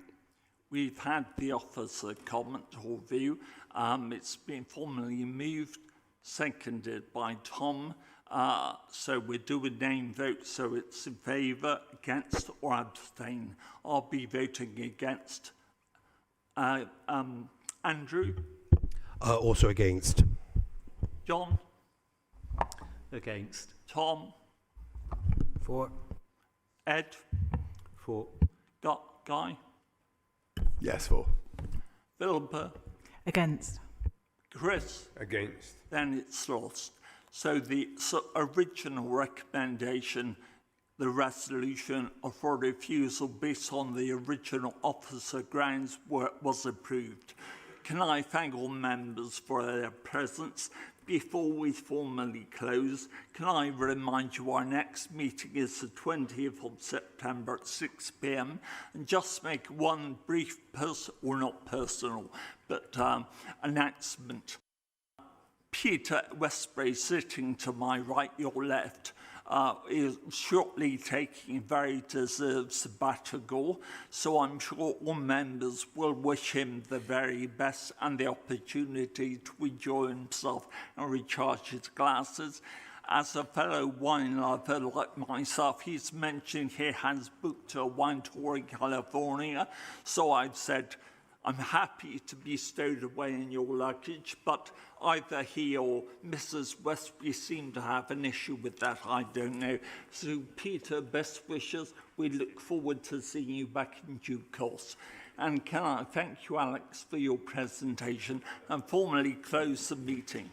We've had the officer comment or view. It's been formally moved, seconded by Tom. So we're doing name vote, so it's in favour, against or abstain. I'll be voting against. Andrew? Also against. John? Against. Tom? 4. Ed? 4. Guy? Yes, 4. Philippa? Against. Chris? Against. Then it's lost. So the original recommendation, the resolution for refusal based on the original officer grounds was approved. Can I thank all members for their presence? Before we formally close, can I remind you our next meeting is the 20th of September at 6 p.m. and just make one brief personal announcement. Peter Westbury, sitting to my right, your left, is shortly taking a very deserved sabbatical, so I'm sure all members will wish him the very best and the opportunity to enjoy himself and recharge his glasses. As a fellow wine lover like myself, he's mentioned he has booked a wine tour in California, so I've said, I'm happy to be stowed away in your luggage, but either he or Mrs. Westbury seem to have an issue with that, I don't know. So, Peter, best wishes. We look forward to seeing you back in due course. And can I thank you, Alex, for your presentation and formally close the meeting.